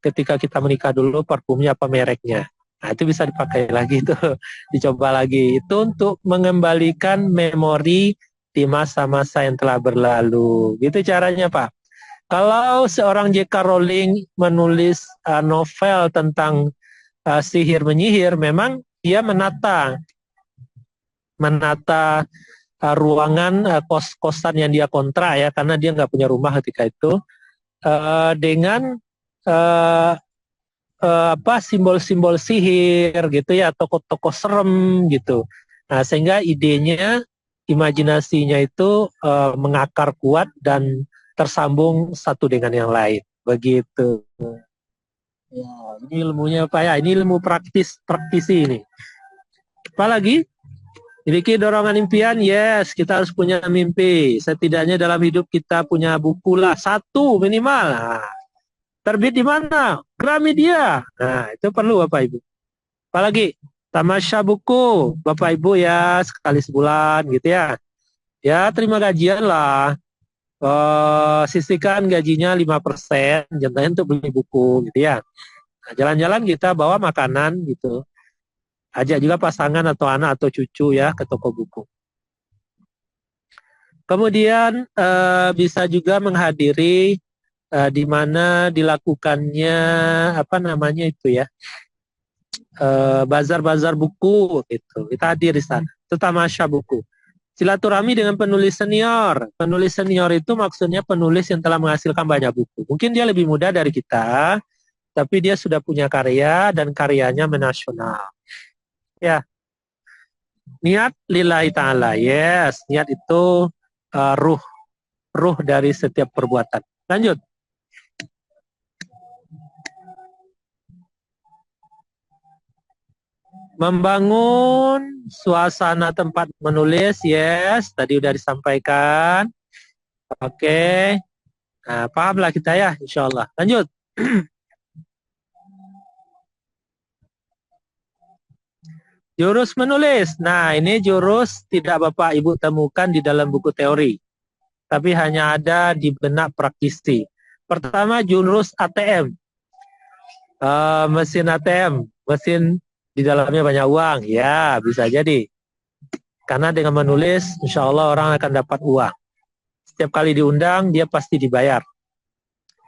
ketika kita menikah dulu parfumnya apa mereknya. Nah, itu bisa dipakai lagi tuh, dicoba lagi. Itu untuk mengembalikan memori di masa-masa yang telah berlalu. Gitu caranya, Pak. Kalau seorang J.K. Rowling menulis novel tentang sihir menyihir, memang dia menata ruangan kos-kosan yang dia kontrak ya, karena dia nggak punya rumah ketika itu, dengan simbol-simbol sihir gitu ya, tokoh-tokoh serem gitu. Nah, sehingga idenya, imajinasinya itu mengakar kuat dan tersambung satu dengan yang lain. Begitu. Ya, ini ilmunya Pak ya, ini ilmu praktisi ini. Apalagi? Memiliki dorongan impian, yes, kita harus punya mimpi. Setidaknya dalam hidup kita punya buku lah, satu minimal. Nah, terbit di mana? Gramedia. Nah, itu perlu Bapak Ibu. Apalagi? Tamasya buku, Bapak Ibu ya, sekali sebulan gitu ya. Ya, terima gajian lah. Sisihkan gajinya 5%, jatahnya untuk beli buku gitu ya. Nah, jalan-jalan kita bawa makanan gitu. Ajak juga pasangan atau anak atau cucu ya ke toko buku. Kemudian bisa juga menghadiri di mana dilakukannya bazar-bazar buku gitu. Kita hadir di sana. Itu tamasya buku. Silaturahmi dengan penulis senior. Penulis senior itu maksudnya penulis yang telah menghasilkan banyak buku. Mungkin dia lebih muda dari kita, tapi dia sudah punya karya dan karyanya menasional. Ya, niat lillahi ta'ala, yes, niat itu ruh dari setiap perbuatan. Lanjut. Membangun suasana tempat menulis, yes, tadi udah disampaikan. Oke. Nah, pahamlah kita ya, insya Allah. Lanjut. Jurus menulis. Nah, ini jurus tidak Bapak Ibu temukan di dalam buku teori, tapi hanya ada di benak praktisi. Pertama, jurus ATM. Mesin ATM, mesin di dalamnya banyak uang. Ya, bisa jadi. Karena dengan menulis, insya Allah orang akan dapat uang. Setiap kali diundang, dia pasti dibayar.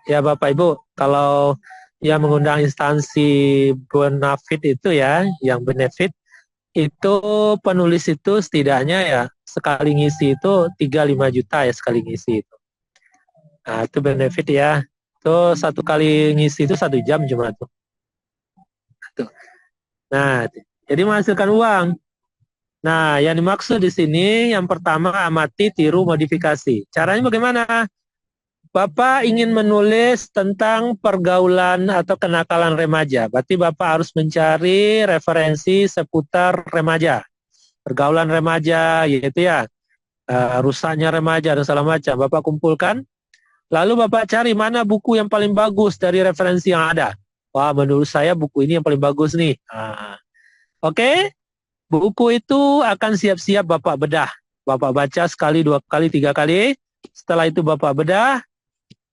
Ya Bapak Ibu, kalau yang mengundang instansi benefit itu ya, yang benefit, itu penulis itu setidaknya ya, sekali ngisi itu 3-5 juta ya sekali ngisi itu. Nah itu benefit ya. Itu satu kali ngisi itu 1 jam cuma tuh. Nah, jadi menghasilkan uang. Nah, yang dimaksud di sini yang pertama amati, tiru, modifikasi. Caranya bagaimana? Bapak ingin menulis tentang pergaulan atau kenakalan remaja. Berarti Bapak harus mencari referensi seputar remaja. Pergaulan remaja, yaitu ya, rusaknya remaja dan segala macam. Bapak kumpulkan. Lalu Bapak cari mana buku yang paling bagus dari referensi yang ada. Wah, menurut saya buku ini yang paling bagus nih. Oke. Buku itu akan siap-siap Bapak bedah. Bapak baca sekali, 2 kali, 3 kali. Setelah itu Bapak bedah.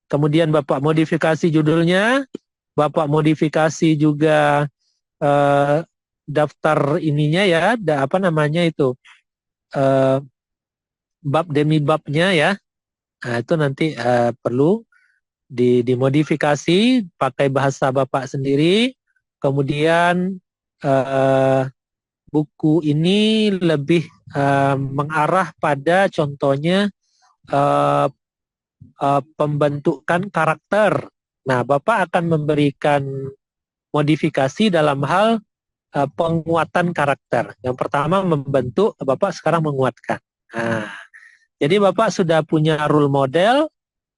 Kemudian Bapak modifikasi judulnya. Bapak modifikasi juga daftar ininya ya. Apa namanya itu. Bab demi babnya ya. Nah, itu nanti perlu dimodifikasi. Pakai bahasa Bapak sendiri. Kemudian buku ini lebih mengarah pada contohnya pembentukan karakter. Nah, Bapak akan memberikan modifikasi dalam hal penguatan karakter. Yang pertama membentuk, Bapak sekarang menguatkan. Nah, jadi Bapak sudah punya role model,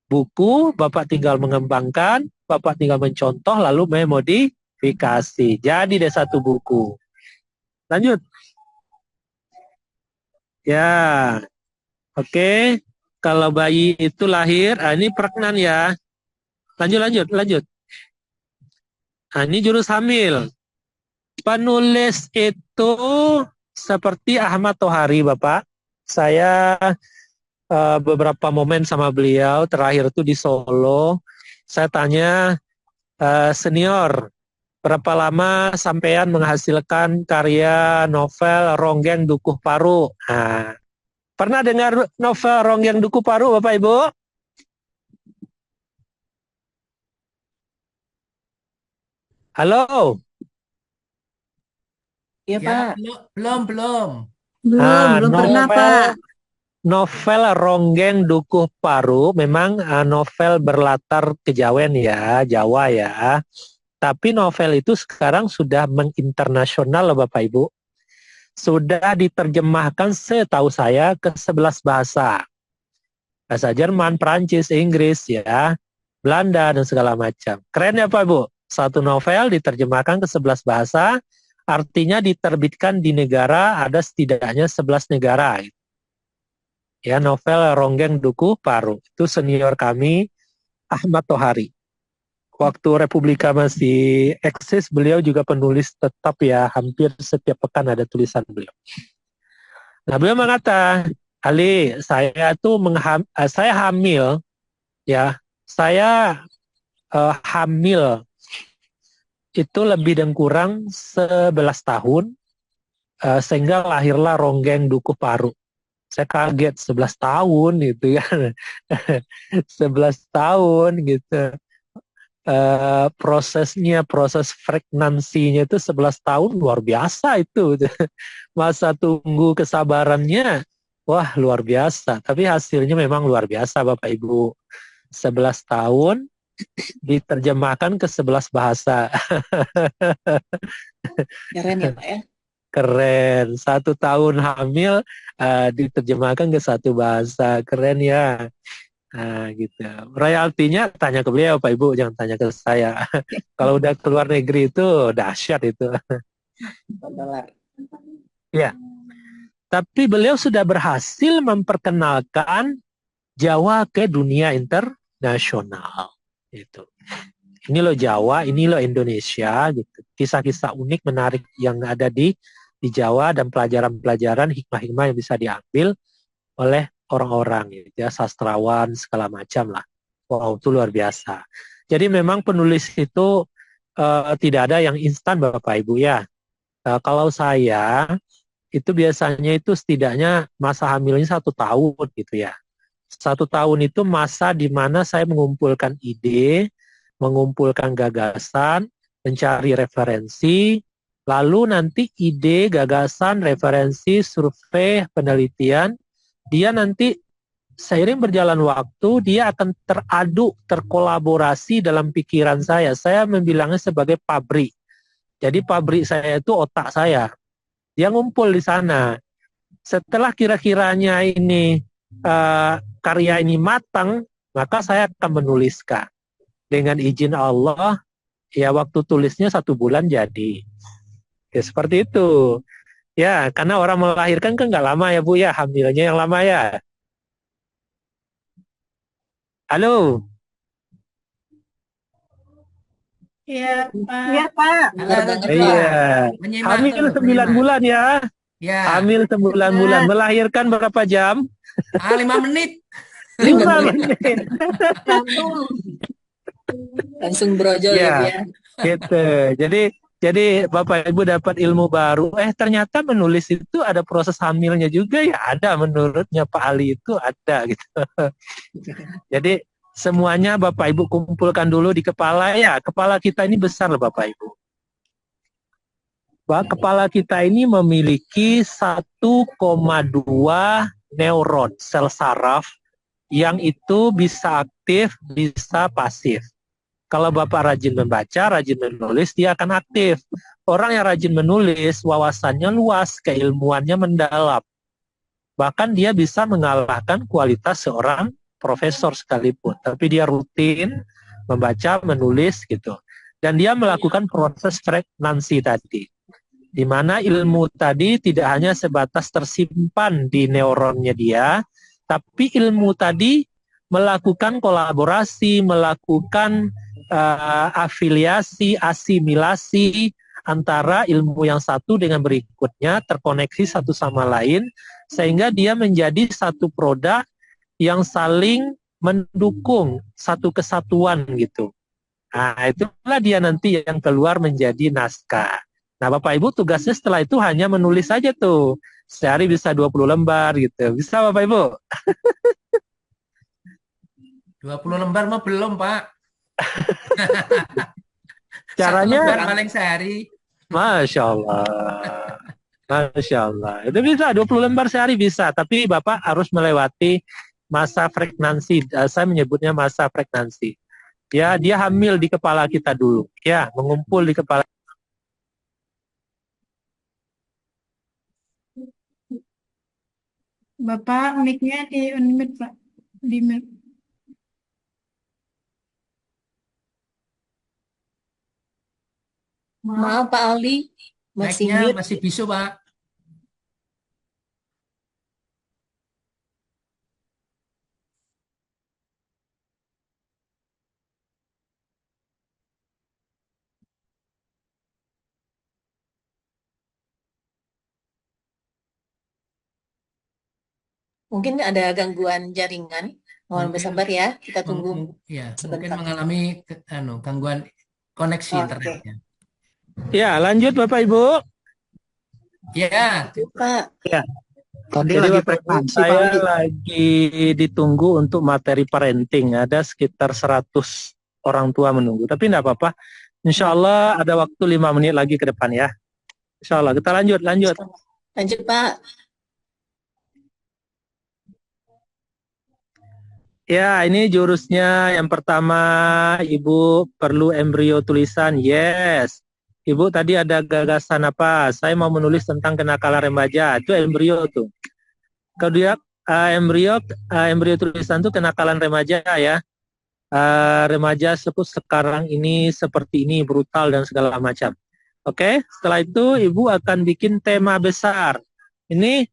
buku, Bapak tinggal mengembangkan, Bapak tinggal mencontoh, lalu memodifikasi. Jadi ada satu buku. Lanjut. Ya, oke. Kalau bayi itu lahir, ini pregnan ya. Lanjut. Nah, ini jurus hamil. Penulis itu seperti Ahmad Tohari, Bapak. Saya beberapa momen sama beliau, terakhir itu di Solo. Saya tanya, senior, berapa lama sampean menghasilkan karya novel Ronggeng Dukuh Paru? Nah, pernah dengar novel Ronggeng Dukuh Paru, Bapak Ibu? Halo? Ya, Ya, Pak. belum. Belum pernah, Pak. Novel Ronggeng Dukuh Paru memang novel berlatar kejawen ya, Jawa ya. Tapi novel itu sekarang sudah menginternasional loh Bapak Ibu. Sudah diterjemahkan setahu saya ke 11 bahasa. Bahasa Jerman, Prancis, Inggris ya, Belanda dan segala macam. Keren ya Pak Ibu? Satu novel diterjemahkan ke 11 bahasa, artinya diterbitkan di negara ada setidaknya 11 negara. Ya, novel Ronggeng Dukuh Paru. Itu senior kami, Ahmad Tohari. Waktu Republika masih eksis, beliau juga penulis tetap ya, hampir setiap pekan ada tulisan beliau. Nah, beliau mengata, Ali, saya hamil, ya, saya hamil itu lebih dan kurang 11 tahun, sehingga lahirlah Ronggeng Dukuh Paru. Saya kaget 11 tahun gitu kan. 11 tahun gitu. Proses pregnansinya itu 11 tahun luar biasa itu. Masa tunggu kesabarannya wah luar biasa. Tapi hasilnya memang luar biasa Bapak Ibu. 11 tahun diterjemahkan ke 11 bahasa. Keren ya, Pak ya. Keren. 1 tahun hamil diterjemahkan ke 1 bahasa. Keren ya. Nah, gitu. Royaltinya tanya ke beliau Pak Ibu, jangan tanya ke saya. Kalau udah keluar negeri itu dahsyat itu. $1. Ya. Tapi beliau sudah berhasil memperkenalkan Jawa ke dunia internasional. Itu. Ini loh Jawa, ini loh Indonesia gitu. Kisah-kisah unik menarik yang ada di Jawa dan pelajaran-pelajaran hikmah-hikmah yang bisa diambil oleh orang-orang gitu ya, sastrawan segala macam lah. Wow, itu luar biasa. Jadi memang penulis itu tidak ada yang instan Bapak Ibu ya. Kalau saya itu biasanya itu setidaknya masa hamilnya 1 tahun gitu ya. 1 tahun itu masa di mana saya mengumpulkan ide, mengumpulkan gagasan, mencari referensi, lalu nanti ide, gagasan, referensi, survei, penelitian, dia nanti seiring berjalan waktu, dia akan teraduk, terkolaborasi dalam pikiran saya. Saya membilangnya sebagai pabrik. Jadi pabrik saya itu otak saya. Dia ngumpul di sana. Setelah kira-kiranya ini karya ini matang, maka saya akan menuliskan. Dengan izin Allah, ya waktu tulisnya 1 bulan jadi. Ya seperti itu. Ya, karena orang melahirkan kan nggak lama ya Bu ya, hamilnya yang lama ya. Halo. Iya, Pak. Iya, Pak. Halo, Benar banget, Najwa. Pak. Iya. Menyimak Hamil tuh, 9 menyimak. bulan ya. Ya, Hamil 9 bulan. Melahirkan berapa jam? 5 menit. 5 menit. Langsung, langsung brojol ya, Ya, Bu ya. gitu. Jadi Bapak Ibu dapat ilmu baru. Ternyata menulis itu ada proses hamilnya juga ya. Ada, menurutnya Pak Ali itu ada gitu. Jadi semuanya Bapak Ibu kumpulkan dulu di kepala ya. Kepala kita ini besar loh Bapak Ibu. Kepala kita ini memiliki 1,2 neuron sel saraf yang itu bisa aktif, bisa pasif. Kalau Bapak rajin membaca, rajin menulis, dia akan aktif. Orang yang rajin menulis, wawasannya luas, keilmuannya mendalam. Bahkan dia bisa mengalahkan kualitas seorang profesor sekalipun. Tapi dia rutin membaca, menulis gitu. Dan dia melakukan proses pregnancy tadi. Di mana ilmu tadi tidak hanya sebatas tersimpan di neuronnya dia, tapi ilmu tadi melakukan kolaborasi, melakukan afiliasi, asimilasi antara ilmu yang satu dengan berikutnya, terkoneksi satu sama lain, sehingga dia menjadi satu produk yang saling mendukung, satu kesatuan gitu. Nah, itulah dia nanti yang keluar menjadi naskah. Nah, Bapak Ibu tugasnya setelah itu hanya menulis saja tuh. Sehari bisa 20 lembar gitu. Bisa Bapak Ibu? 20 lembar mah belum, Pak. Caranya, 1 lembar paling sehari. Masya Allah. Masya Allah. Itu bisa, 20 lembar sehari bisa. Tapi Bapak harus melewati masa pregnancy. Saya menyebutnya masa pregnancy. Ya, dia hamil di kepala kita dulu. Ya, mengumpul di kepala. Bapak, mic-nya di unmute, Pak. Di mute. Maaf Pak Ali, masih Mic-nya mute. masih bisu, Pak. Mungkin ada gangguan jaringan. Mohon Mungkin bersabar ya, kita tunggu ya, mungkin sebentar. mengalami gangguan koneksi Oke. internetnya. Ya, lanjut Bapak Ibu. Ya, Pak, Ya. Tadi Jadi lagi Bapak Ibu, pregnancy Pak saya Ali. lagi ditunggu untuk materi parenting. Ada sekitar 100 orang tua menunggu. Tapi enggak apa-apa. Insya Allah ada waktu 5 menit lagi ke depan ya. Insya Allah. Kita lanjut. lanjut Pak. Ya, ini jurusnya. Yang pertama, Ibu perlu embrio tulisan. Yes. Ibu tadi ada gagasan apa? Saya mau menulis tentang kenakalan remaja. Itu embrio tuh. Kedua, embrio tulisan itu kenakalan remaja ya. Remaja sekarang ini seperti ini, brutal dan segala macam. Oke, setelah itu Ibu akan bikin tema besar. Ini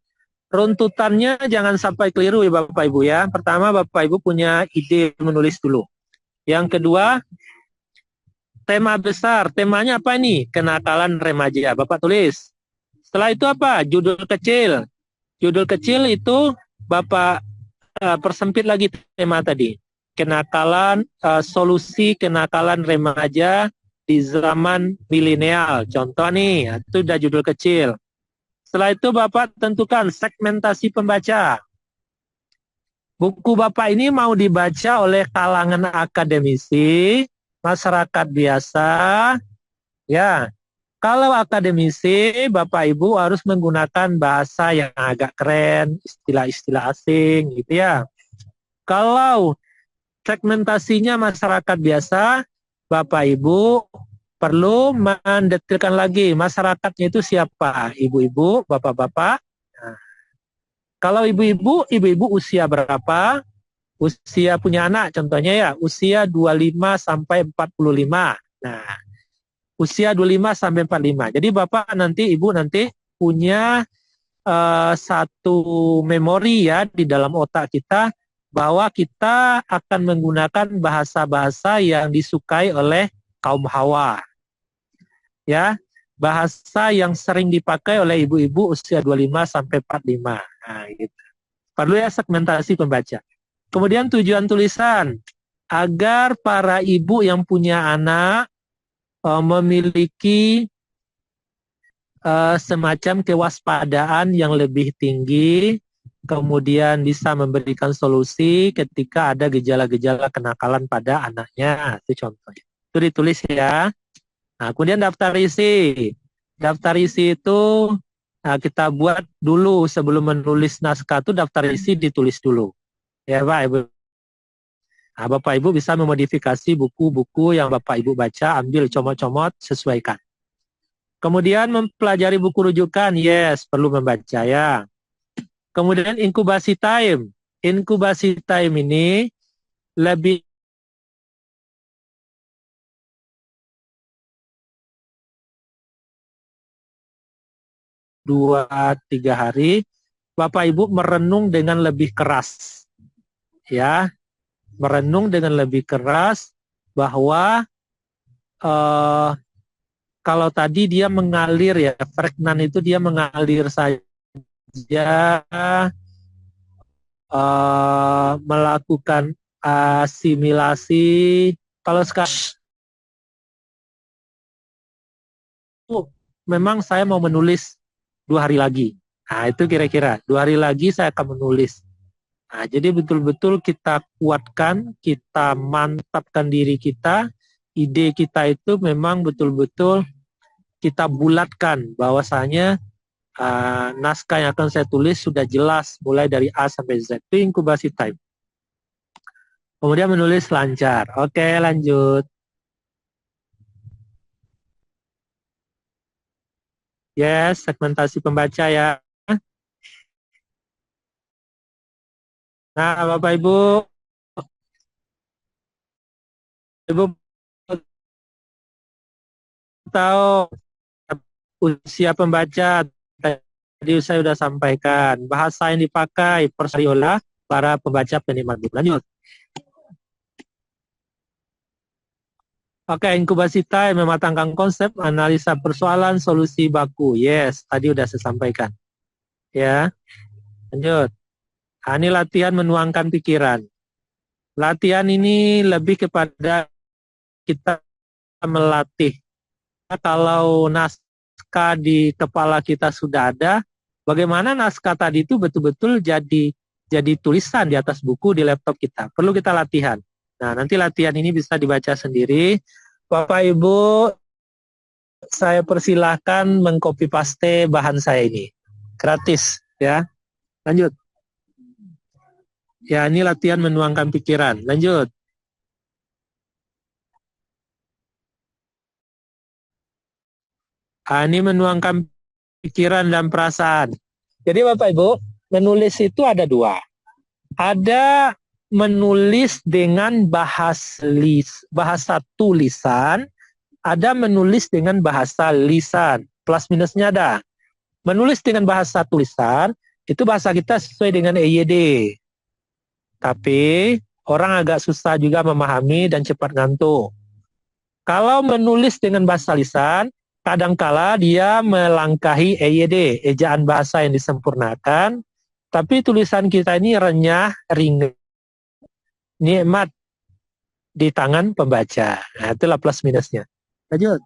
runtutannya jangan sampai keliru ya Bapak Ibu ya. Pertama Bapak Ibu punya ide menulis dulu. Yang kedua, tema besar. Temanya apa nih? Kenakalan remaja. Bapak tulis. Setelah itu apa? Judul kecil. Judul kecil itu Bapak persempit lagi tema tadi. Kenakalan, solusi kenakalan remaja di zaman milenial. Contoh nih, itu udah judul kecil. Setelah itu Bapak tentukan segmentasi pembaca. Buku Bapak ini mau dibaca oleh kalangan akademisi, masyarakat biasa, ya. Kalau akademisi, Bapak Ibu harus menggunakan bahasa yang agak keren, istilah-istilah asing gitu ya. Kalau segmentasinya masyarakat biasa, Bapak Ibu perlu mendetilkan lagi masyarakatnya itu siapa, ibu-ibu, bapak-bapak. Nah, kalau ibu-ibu usia berapa? Usia punya anak contohnya ya, usia 25 sampai 45. Nah, usia 25 sampai 45. Jadi Bapak nanti, Ibu nanti punya satu memori ya di dalam otak kita bahwa kita akan menggunakan bahasa-bahasa yang disukai oleh kaum hawa. Ya, bahasa yang sering dipakai oleh ibu-ibu usia 25 sampai 45. Nah, gitu. Perlu ya segmentasi pembaca. Kemudian tujuan tulisan agar para ibu yang punya anak memiliki semacam kewaspadaan yang lebih tinggi, kemudian bisa memberikan solusi ketika ada gejala-gejala kenakalan pada anaknya. Itu contohnya. Itu ditulis ya. Nah, kemudian daftar isi. Daftar isi itu kita buat dulu sebelum menulis naskah itu daftar isi ditulis dulu. Ya Pak Ibu. Nah, Bapak Ibu bisa memodifikasi buku-buku yang Bapak Ibu baca, ambil comot-comot, sesuaikan. Kemudian mempelajari buku rujukan, yes, perlu membaca ya. Kemudian inkubasi time. Inkubasi time ini lebih 2-3 hari, Bapak Ibu merenung dengan lebih keras. Ya, merenung dengan lebih keras bahwa kalau tadi dia mengalir ya, pregnan itu dia mengalir saja, melakukan asimilasi. Kalau sekarang memang saya mau menulis 2 hari lagi. Nah, itu kira-kira 2 hari lagi saya akan menulis. Nah, jadi betul-betul kita kuatkan, kita mantapkan diri kita, ide kita itu memang betul-betul kita bulatkan bahwasanya naskah yang akan saya tulis sudah jelas mulai dari A sampai Z. Itu inkubasi time. Kemudian menulis lancar. Oke, lanjut. Yes, segmentasi pembaca ya. Nah, Bapak Ibu tahu usia pembaca tadi saya sudah sampaikan. Bahasa yang dipakai persaliola para pembaca penikmat buku. Lanjut. Oke, inkubasi time, mematangkan konsep, analisa persoalan, solusi baku. Yes, tadi sudah saya sampaikan. Ya, lanjut. Ini latihan menuangkan pikiran. Latihan ini lebih kepada kita melatih. Kalau naskah di kepala kita sudah ada, bagaimana naskah tadi itu betul-betul jadi tulisan di atas buku di laptop kita. Perlu kita latihan. Nah, nanti latihan ini bisa dibaca sendiri. Bapak Ibu, saya persilahkan mengcopy paste bahan saya ini. Gratis, ya. Lanjut. Ya, ini latihan menuangkan pikiran. Lanjut. Ini menuangkan pikiran dan perasaan. Jadi Bapak Ibu, menulis itu ada 2. Ada menulis dengan bahasa tulisan, ada menulis dengan bahasa lisan. Plus minusnya ada. Menulis dengan bahasa tulisan, itu bahasa kita sesuai dengan EYD. Tapi orang agak susah juga memahami dan cepat ngantuk. Kalau menulis dengan bahasa lisan, kadangkala dia melangkahi EYD, ejaan bahasa yang disempurnakan, tapi tulisan kita ini renyah, ringan, nikmat di tangan pembaca. Nah, itulah plus minusnya. Lanjut.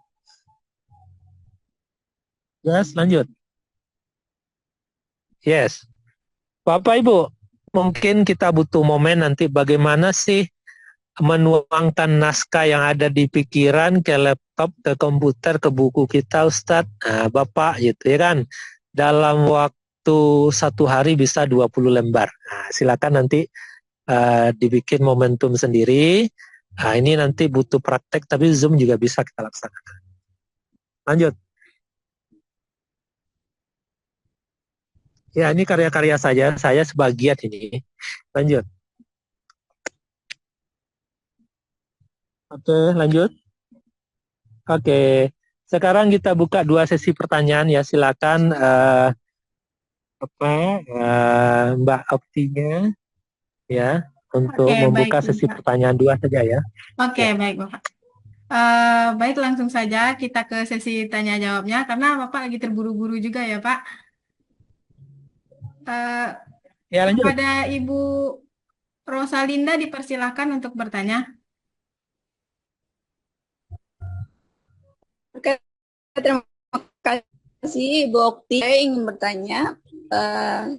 Yes, lanjut. Yes. Bapak Ibu, mungkin kita butuh momen nanti bagaimana sih menuangkan naskah yang ada di pikiran ke laptop, ke komputer, ke buku kita, Ustadz. Nah, Bapak gitu ya kan. Dalam waktu 1 hari bisa 20 lembar. Nah, silakan nanti dibikin momentum sendiri. Nah, ini nanti butuh praktek, tapi Zoom juga bisa kita laksanakan. Lanjut. Ya, ini karya-karya saya sebagian ini. Lanjut. Oke, lanjut. Oke, sekarang kita buka 2 sesi pertanyaan ya. Silakan Mbak Optinya ya untuk Oke, membuka baik, sesi Bapak. pertanyaan 2 saja ya. Oke, Ya. baik, Bapak. Baik, langsung saja kita ke sesi tanya jawabnya karena Bapak lagi terburu-buru juga ya, Pak. Eh, Ya, lanjut. Kepada Ibu Rosalinda dipersilahkan untuk bertanya. Oke, terima kasih Ibu Okti. Saya ingin bertanya,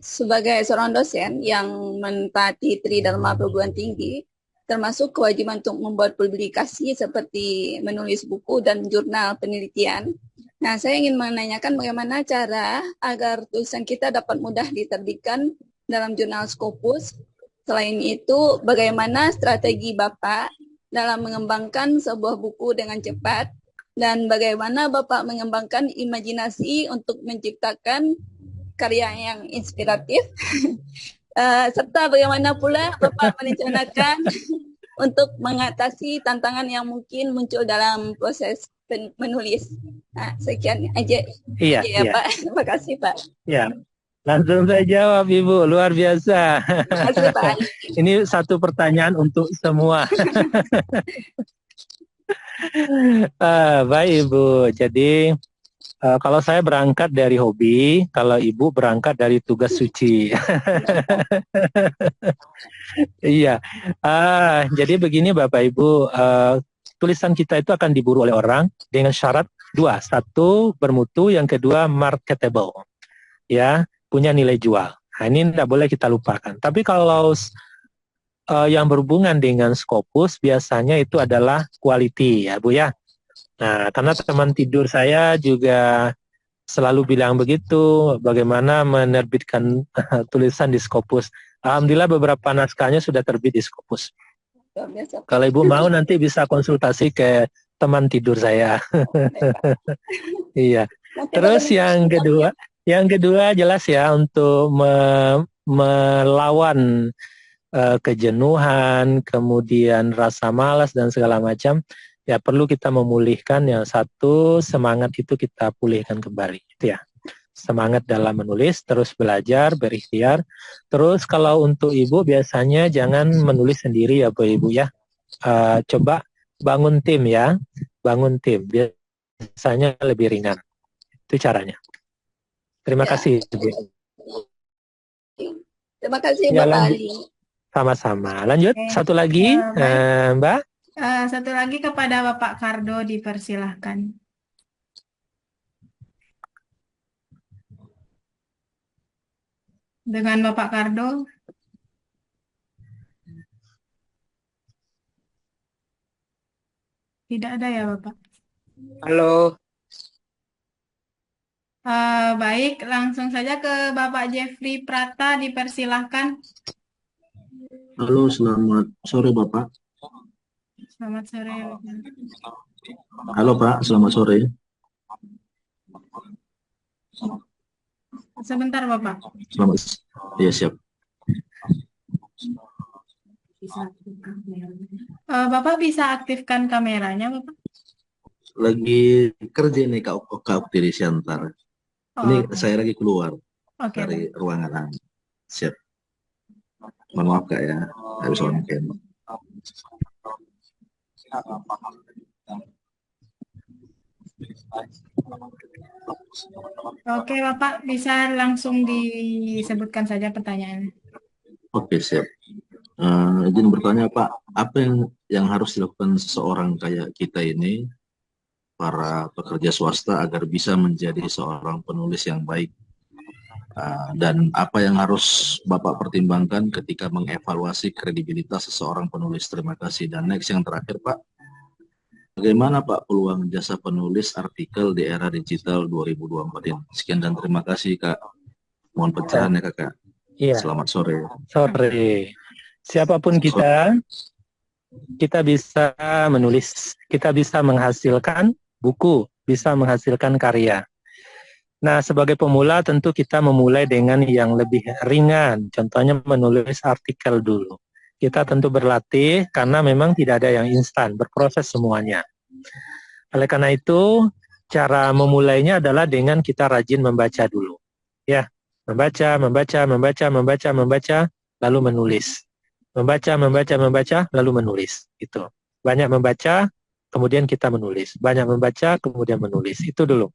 sebagai seorang dosen yang menempati Tridharma Perguruan Tinggi, termasuk kewajiban untuk membuat publikasi seperti menulis buku dan jurnal penelitian. Nah, saya ingin menanyakan bagaimana cara agar tulisan kita dapat mudah diterbitkan dalam jurnal Scopus. Selain itu, bagaimana strategi Bapak dalam mengembangkan sebuah buku dengan cepat, dan bagaimana Bapak mengembangkan imajinasi untuk menciptakan karya yang inspiratif, serta bagaimana pula Bapak merencanakan untuk mengatasi tantangan yang mungkin muncul dalam proses menulis. Nah, sekian aja. Iya, ya, iya. Pak. Terima kasih, Pak. Ya. Langsung saya jawab, Ibu. Luar biasa. Terima kasih, Pak Ali. Ini satu pertanyaan untuk semua. Baik, Ibu. Jadi kalau saya berangkat dari hobi, kalau Ibu berangkat dari tugas suci. Iya. Jadi begini Bapak Ibu, tulisan kita itu akan diburu oleh orang dengan syarat 2. 1, bermutu, yang kedua marketable. Ya, punya nilai jual. Nah, ini tidak boleh kita lupakan. Tapi kalau yang berhubungan dengan Scopus biasanya itu adalah quality ya Bu ya. Nah, karena teman tidur saya juga selalu bilang begitu, bagaimana menerbitkan tulisan di Scopus. Alhamdulillah beberapa naskahnya sudah terbit di Scopus. Luar biasa, Pak. Kalau Ibu mau nanti bisa konsultasi ke teman tidur saya. Iya. Nanti Terus bagaimana yang kedua jelas ya untuk melawan kejenuhan, kemudian rasa malas dan segala macam, ya perlu kita memulihkan. Yang satu, semangat itu kita pulihkan kembali, itu ya. Semangat dalam menulis, terus belajar, berikhtiar. Terus kalau untuk Ibu biasanya jangan menulis sendiri ya Bu Ibu ya. Coba bangun tim ya, bangun tim. Biasanya lebih ringan. Itu caranya. Terima kasih Bu. Terima kasih Ya, Bapak lanjut. Ali. Sama-sama. Lanjut, Oke. satu lagi Baik. Mbak. Satu lagi kepada Bapak Kardo dipersilahkan. Dengan Bapak Kardo. Tidak ada ya Bapak. Halo, Baik, langsung saja ke Bapak Jeffrey Prata dipersilahkan. Halo, selamat sore Bapak. Selamat sore. Halo Pak, selamat sore. Sebentar Bapak. Selamat, ya siap. Bapak bisa aktifkan kameranya Bapak? Lagi kerja nih Kak Ukti di Siantar. Ini Oke. saya lagi keluar Oke, dari baik. ruangan. Siap. Mohon maaf Kak ya, nggak bisa mungkin. Oke Bapak, bisa langsung disebutkan saja pertanyaannya. Oke, siap. Izin bertanya Pak, apa yang harus dilakukan seseorang kayak kita ini, para pekerja swasta, agar bisa menjadi seorang penulis yang baik? Dan apa yang harus Bapak pertimbangkan ketika mengevaluasi kredibilitas seseorang penulis? Terima kasih. Dan next yang terakhir Pak, bagaimana Pak peluang jasa penulis artikel di era digital 2024 ini? Sekian dan terima kasih Kak. Mohon pencerahan ya Kakak. Iya, Selamat sore. sore. Siapapun kita bisa menulis, kita bisa menghasilkan buku, bisa menghasilkan karya. Nah, sebagai pemula tentu kita memulai dengan yang lebih ringan, contohnya menulis artikel dulu. Kita tentu berlatih karena memang tidak ada yang instan, berproses semuanya. Oleh karena itu, cara memulainya adalah dengan kita rajin membaca dulu. Ya, membaca, lalu menulis. Membaca, lalu menulis. Itu. Banyak membaca, kemudian kita menulis. Banyak membaca, kemudian menulis. Itu dulu.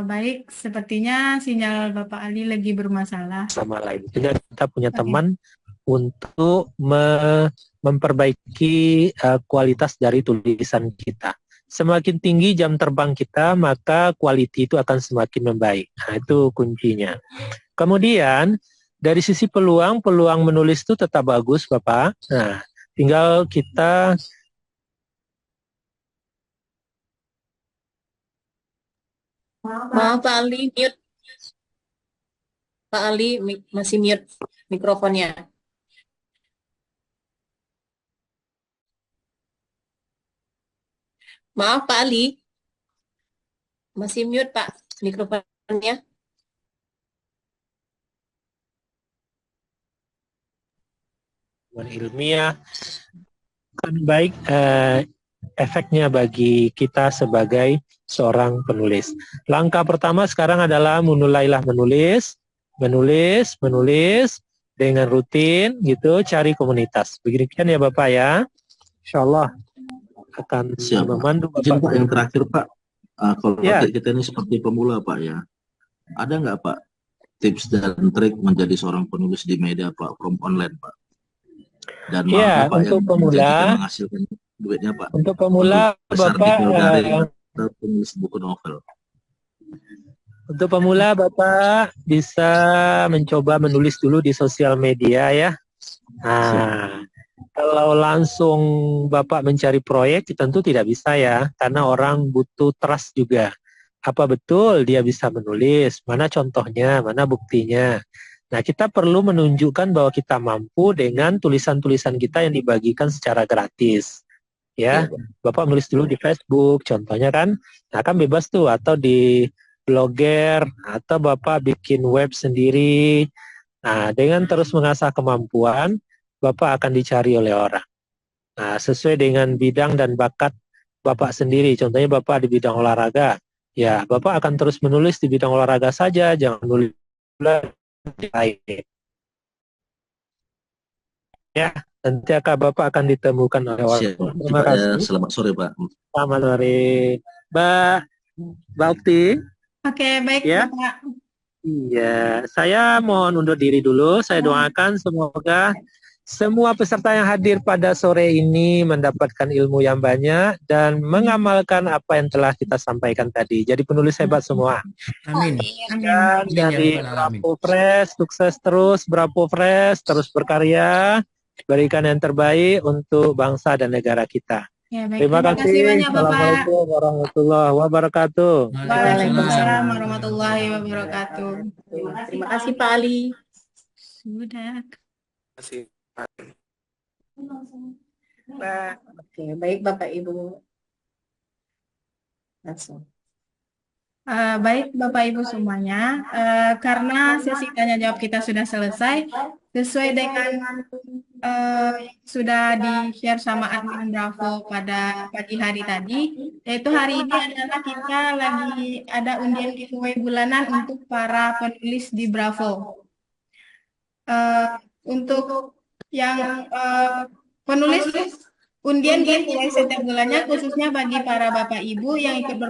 Baik, sepertinya sinyal Bapak Ali lagi bermasalah. Sama lain. Kita punya teman untuk memperbaiki kualitas dari tulisan kita. Semakin tinggi jam terbang kita, maka quality itu akan semakin membaik. Nah, itu kuncinya. Kemudian, dari sisi peluang menulis itu tetap bagus, Bapak. Nah, tinggal kita Maaf Pak Ali, mute. Pak Ali masih mute mikrofonnya. Maaf Pak Ali, masih mute Pak mikrofonnya. ilmiah kan baik efeknya bagi kita sebagai seorang penulis. Langkah pertama sekarang adalah mulailah menulis dengan rutin gitu, cari komunitas. Beginikan ya Bapak ya. Insyaallah akan memandu Bapak. Izin Pak yang terakhir Pak, kalau Ya. kita ini seperti pemula Pak ya, ada nggak Pak tips dan trik menjadi seorang penulis di media platform online Pak? Dan Ya, Pak untuk yang pemula, menghasilkan duitnya Pak. untuk pemula besar Bapak artikel daring atau penulis buku novel. Untuk pemula, Bapak bisa mencoba menulis dulu di sosial media ya. Nah, kalau langsung Bapak mencari proyek, tentu tidak bisa ya, karena orang butuh trust juga. Apa betul dia bisa menulis? Mana contohnya? Mana buktinya? Nah, kita perlu menunjukkan bahwa kita mampu dengan tulisan-tulisan kita yang dibagikan secara gratis. Ya, Bapak nulis dulu di Facebook, contohnya kan, nah kan bebas tuh, atau di blogger, atau Bapak bikin web sendiri. Nah, dengan terus mengasah kemampuan, Bapak akan dicari oleh orang. Nah, sesuai dengan bidang dan bakat Bapak sendiri. Contohnya Bapak di bidang olahraga, ya Bapak akan terus menulis di bidang olahraga saja, jangan nulis di lain. Ya, nanti Bapak akan ditemukan oleh orang. Terima kasih. Selamat sore Pak. Selamat sore, Mbak Ukti. Oke, baik Ya. Bapak. Iya, saya mohon undur diri dulu. Saya doakan semoga semua peserta yang hadir pada sore ini mendapatkan ilmu yang banyak dan mengamalkan apa yang telah kita sampaikan tadi. Jadi penulis hebat semua. Amin. Dan dari Bravo Fresh, sukses terus Bravo Fresh, terus berkarya, berikan yang terbaik untuk bangsa dan negara kita. Ya, baik. Terima kasih banyak Bapak. Assalamualaikum warahmatullahi wabarakatuh. Waalaikumsalam warahmatullahi wabarakatuh. Terima kasih Pak Ali. Sudah. Terima kasih. Oke, baik Bapak Ibu. Langsung. Baik Bapak Ibu semuanya, karena sesi tanya jawab kita sudah selesai, sesuai dengan sudah di-share sama admin Bravo pada pagi hari tadi, yaitu hari ini adalah kita lagi ada undian giveaway bulanan untuk para penulis di Bravo. Untuk yang penulis undian giveaway setiap bulannya khususnya bagi para Bapak Ibu yang ikut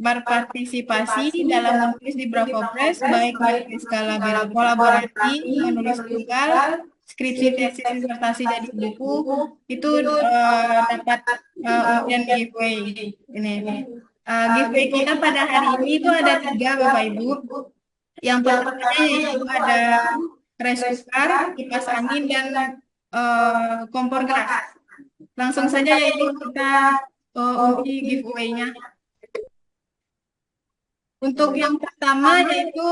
berpartisipasi dalam menulis di Bravo Press, baik di skala kolaborasi, menulis tunggal, skripsi, tesis, disertasi, jadi buku, itu dapat undian giveaway ini. Giveaway kita pada hari ini itu ada 3 Bapak Ibu. Yang pertama yaitu ada rice cooker, kipas angin, dan kompor gas. Langsung saja yaitu kita undi giveaway-nya. Untuk yang pertama yaitu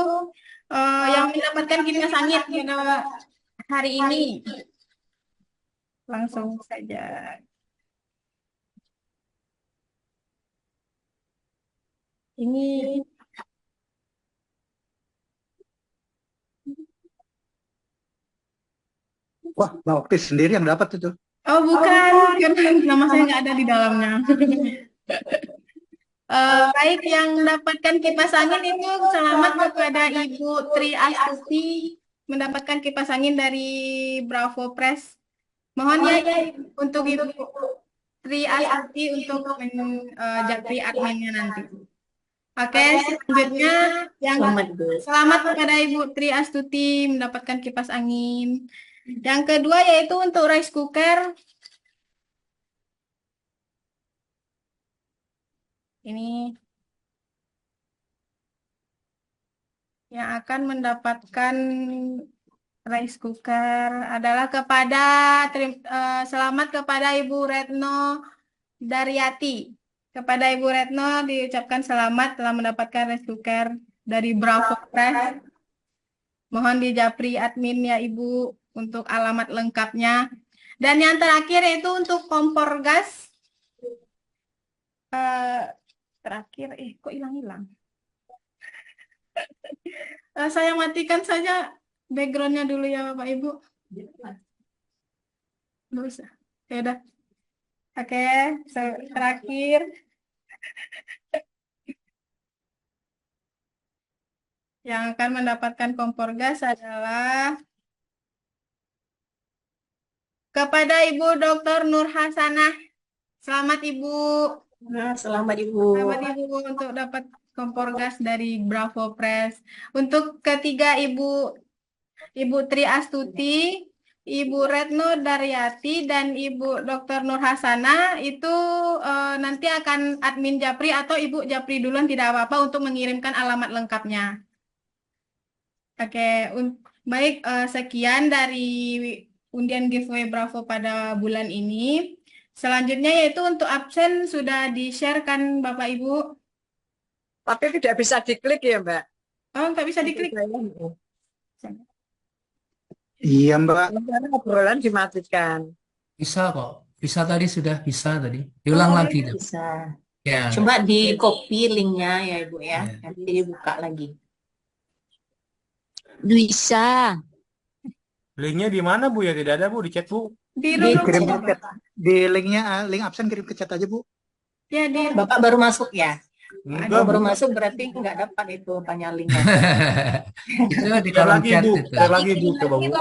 yang mendapatkan kipas angin pada hari ini. Langsung saja. Ini Wah, Mbak Okti sendiri yang dapat itu. oh bukan, karena nama saya nggak ada di dalamnya. Baik, yang mendapatkan kipas angin itu selamat kepada Ibu Tri Astuti mendapatkan kipas angin dari Bravo Press. Mohon ya untuk Ibu Tri Astuti untuk menjadi adminnya nanti. Oke, selanjutnya yang selamat kepada Ibu Tri Astuti mendapatkan kipas angin. Yang kedua yaitu untuk rice cooker. Ini yang akan mendapatkan rice cooker adalah selamat kepada Ibu Retno Daryati. Kepada Ibu Retno diucapkan selamat telah mendapatkan rice cooker dari Bravo Press. Mohon dijapri admin ya Ibu untuk alamat lengkapnya. Dan yang terakhir yaitu untuk kompor gas. Terakhir, kok hilang-hilang? Saya matikan saja backgroundnya dulu ya Bapak Ibu. Nggak usah. Ya udah. Oke, terakhir. Yang akan mendapatkan kompor gas adalah kepada Ibu Dr. Nur Hasanah. Selamat Ibu. Nah, selamat Ibu. Selamat Ibu untuk dapat kompor gas dari Bravo Press. Untuk ketiga Ibu Tri Astuti, Ibu Retno Daryati, dan Ibu Dr. Nur Hasanah itu nanti akan admin Japri atau Ibu Japri duluan tidak apa-apa untuk mengirimkan alamat lengkapnya. Oke, baik, sekian dari undian giveaway Bravo pada bulan ini. Selanjutnya yaitu untuk absen sudah di-share kan Bapak Ibu? Tapi tidak bisa diklik ya Mbak? Oh, nggak bisa diklik. Iya Mbak. Karena obrolan dimatikan. Bisa kok. Bisa tadi sudah bisa tadi. Diulang lagi tuh. Bisa. Ya. Coba di copy linknya ya Ibu ya. Ya. Nanti dibuka lagi. Bisa. Linknya di mana Bu ya? Tidak ada Bu di chat Bu. Di Di room Kirim chat. ke chat. Di linknya, link absen kirim ke chat aja Bu. ya di Bapak baru masuk ya? Enggak Kalau baru Bu. masuk berarti nggak dapat itu apanya linknya. Itu di Share kolom lagi chat Bu. itu. Share lagi Bu. Coba Bu.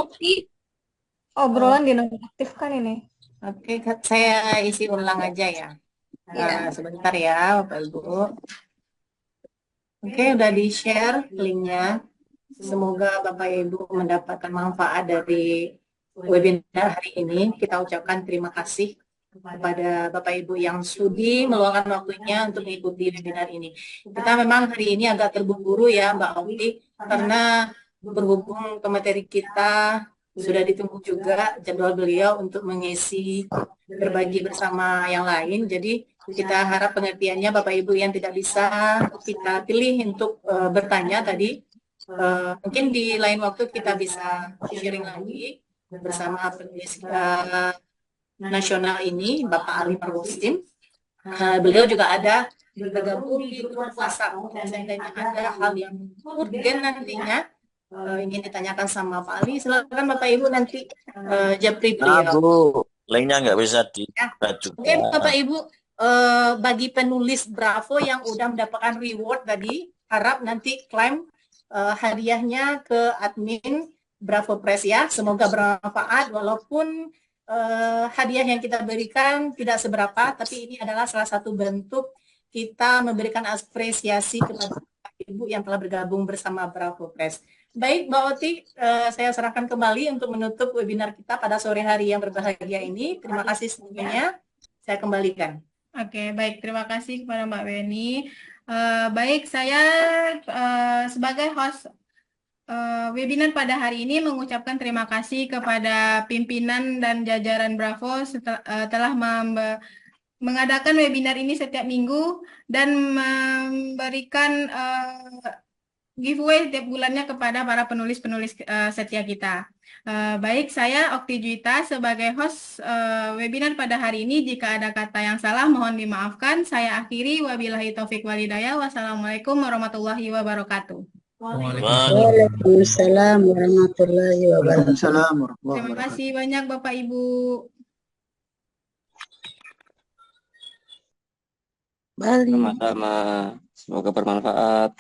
Obrolan dinonaktifkan ini. Oke, saya isi ulang aja ya. Sebentar ya Bapak Ibu. Oke, udah di-share linknya. Semoga Bapak Ibu mendapatkan manfaat dari webinar hari ini. Kita ucapkan terima kasih kepada Bapak Ibu yang sudi meluangkan waktunya untuk mengikuti webinar ini. Kita memang hari ini agak terburu-buru ya Mbak Okti, karena berhubung ke materi kita sudah ditunggu juga jadwal beliau untuk mengisi berbagi bersama yang lain. Jadi kita harap pengertiannya Bapak Ibu yang tidak bisa kita pilih untuk bertanya tadi. Mungkin di lain waktu kita bisa sharing lagi bersama penulis nasional ini, Bapak Ali Marwustim. Beliau juga ada bergabung di grup WhatsApp. Seandainya ada hal yang urgen nantinya ingin ditanyakan sama Pak Ali, silakan Bapak Ibu nanti japri Nah beliau. Bu, linknya nggak bisa dibuka juga. Oke, Bapak Ibu, bagi penulis Bravo yang udah mendapatkan reward tadi, harap nanti klaim hadiahnya ke admin Bravo Press ya. Semoga bermanfaat walaupun hadiah yang kita berikan tidak seberapa, tapi ini adalah salah satu bentuk kita memberikan apresiasi kepada Bapak Ibu yang telah bergabung bersama Bravo Press. Baik, Mbak Oti, saya serahkan kembali untuk menutup webinar kita pada sore hari yang berbahagia ini. Terima kasih semuanya. Saya kembalikan. Oke, baik. Terima kasih kepada Mbak Weni. Baik, saya sebagai host webinar pada hari ini mengucapkan terima kasih kepada pimpinan dan jajaran Bravo telah mengadakan webinar ini setiap minggu dan memberikan giveaway setiap bulannya kepada para penulis-penulis setia kita. Baik, saya Okti Juwita sebagai host webinar pada hari ini. Jika ada kata yang salah, mohon dimaafkan. Saya akhiri. Wabillahi taufik walhidayah. Wassalamualaikum warahmatullahi wabarakatuh. Waalaikumsalam warahmatullahi wabarakatuh. Terima kasih banyak Bapak Ibu. Bali. Sama-sama. Semoga bermanfaat.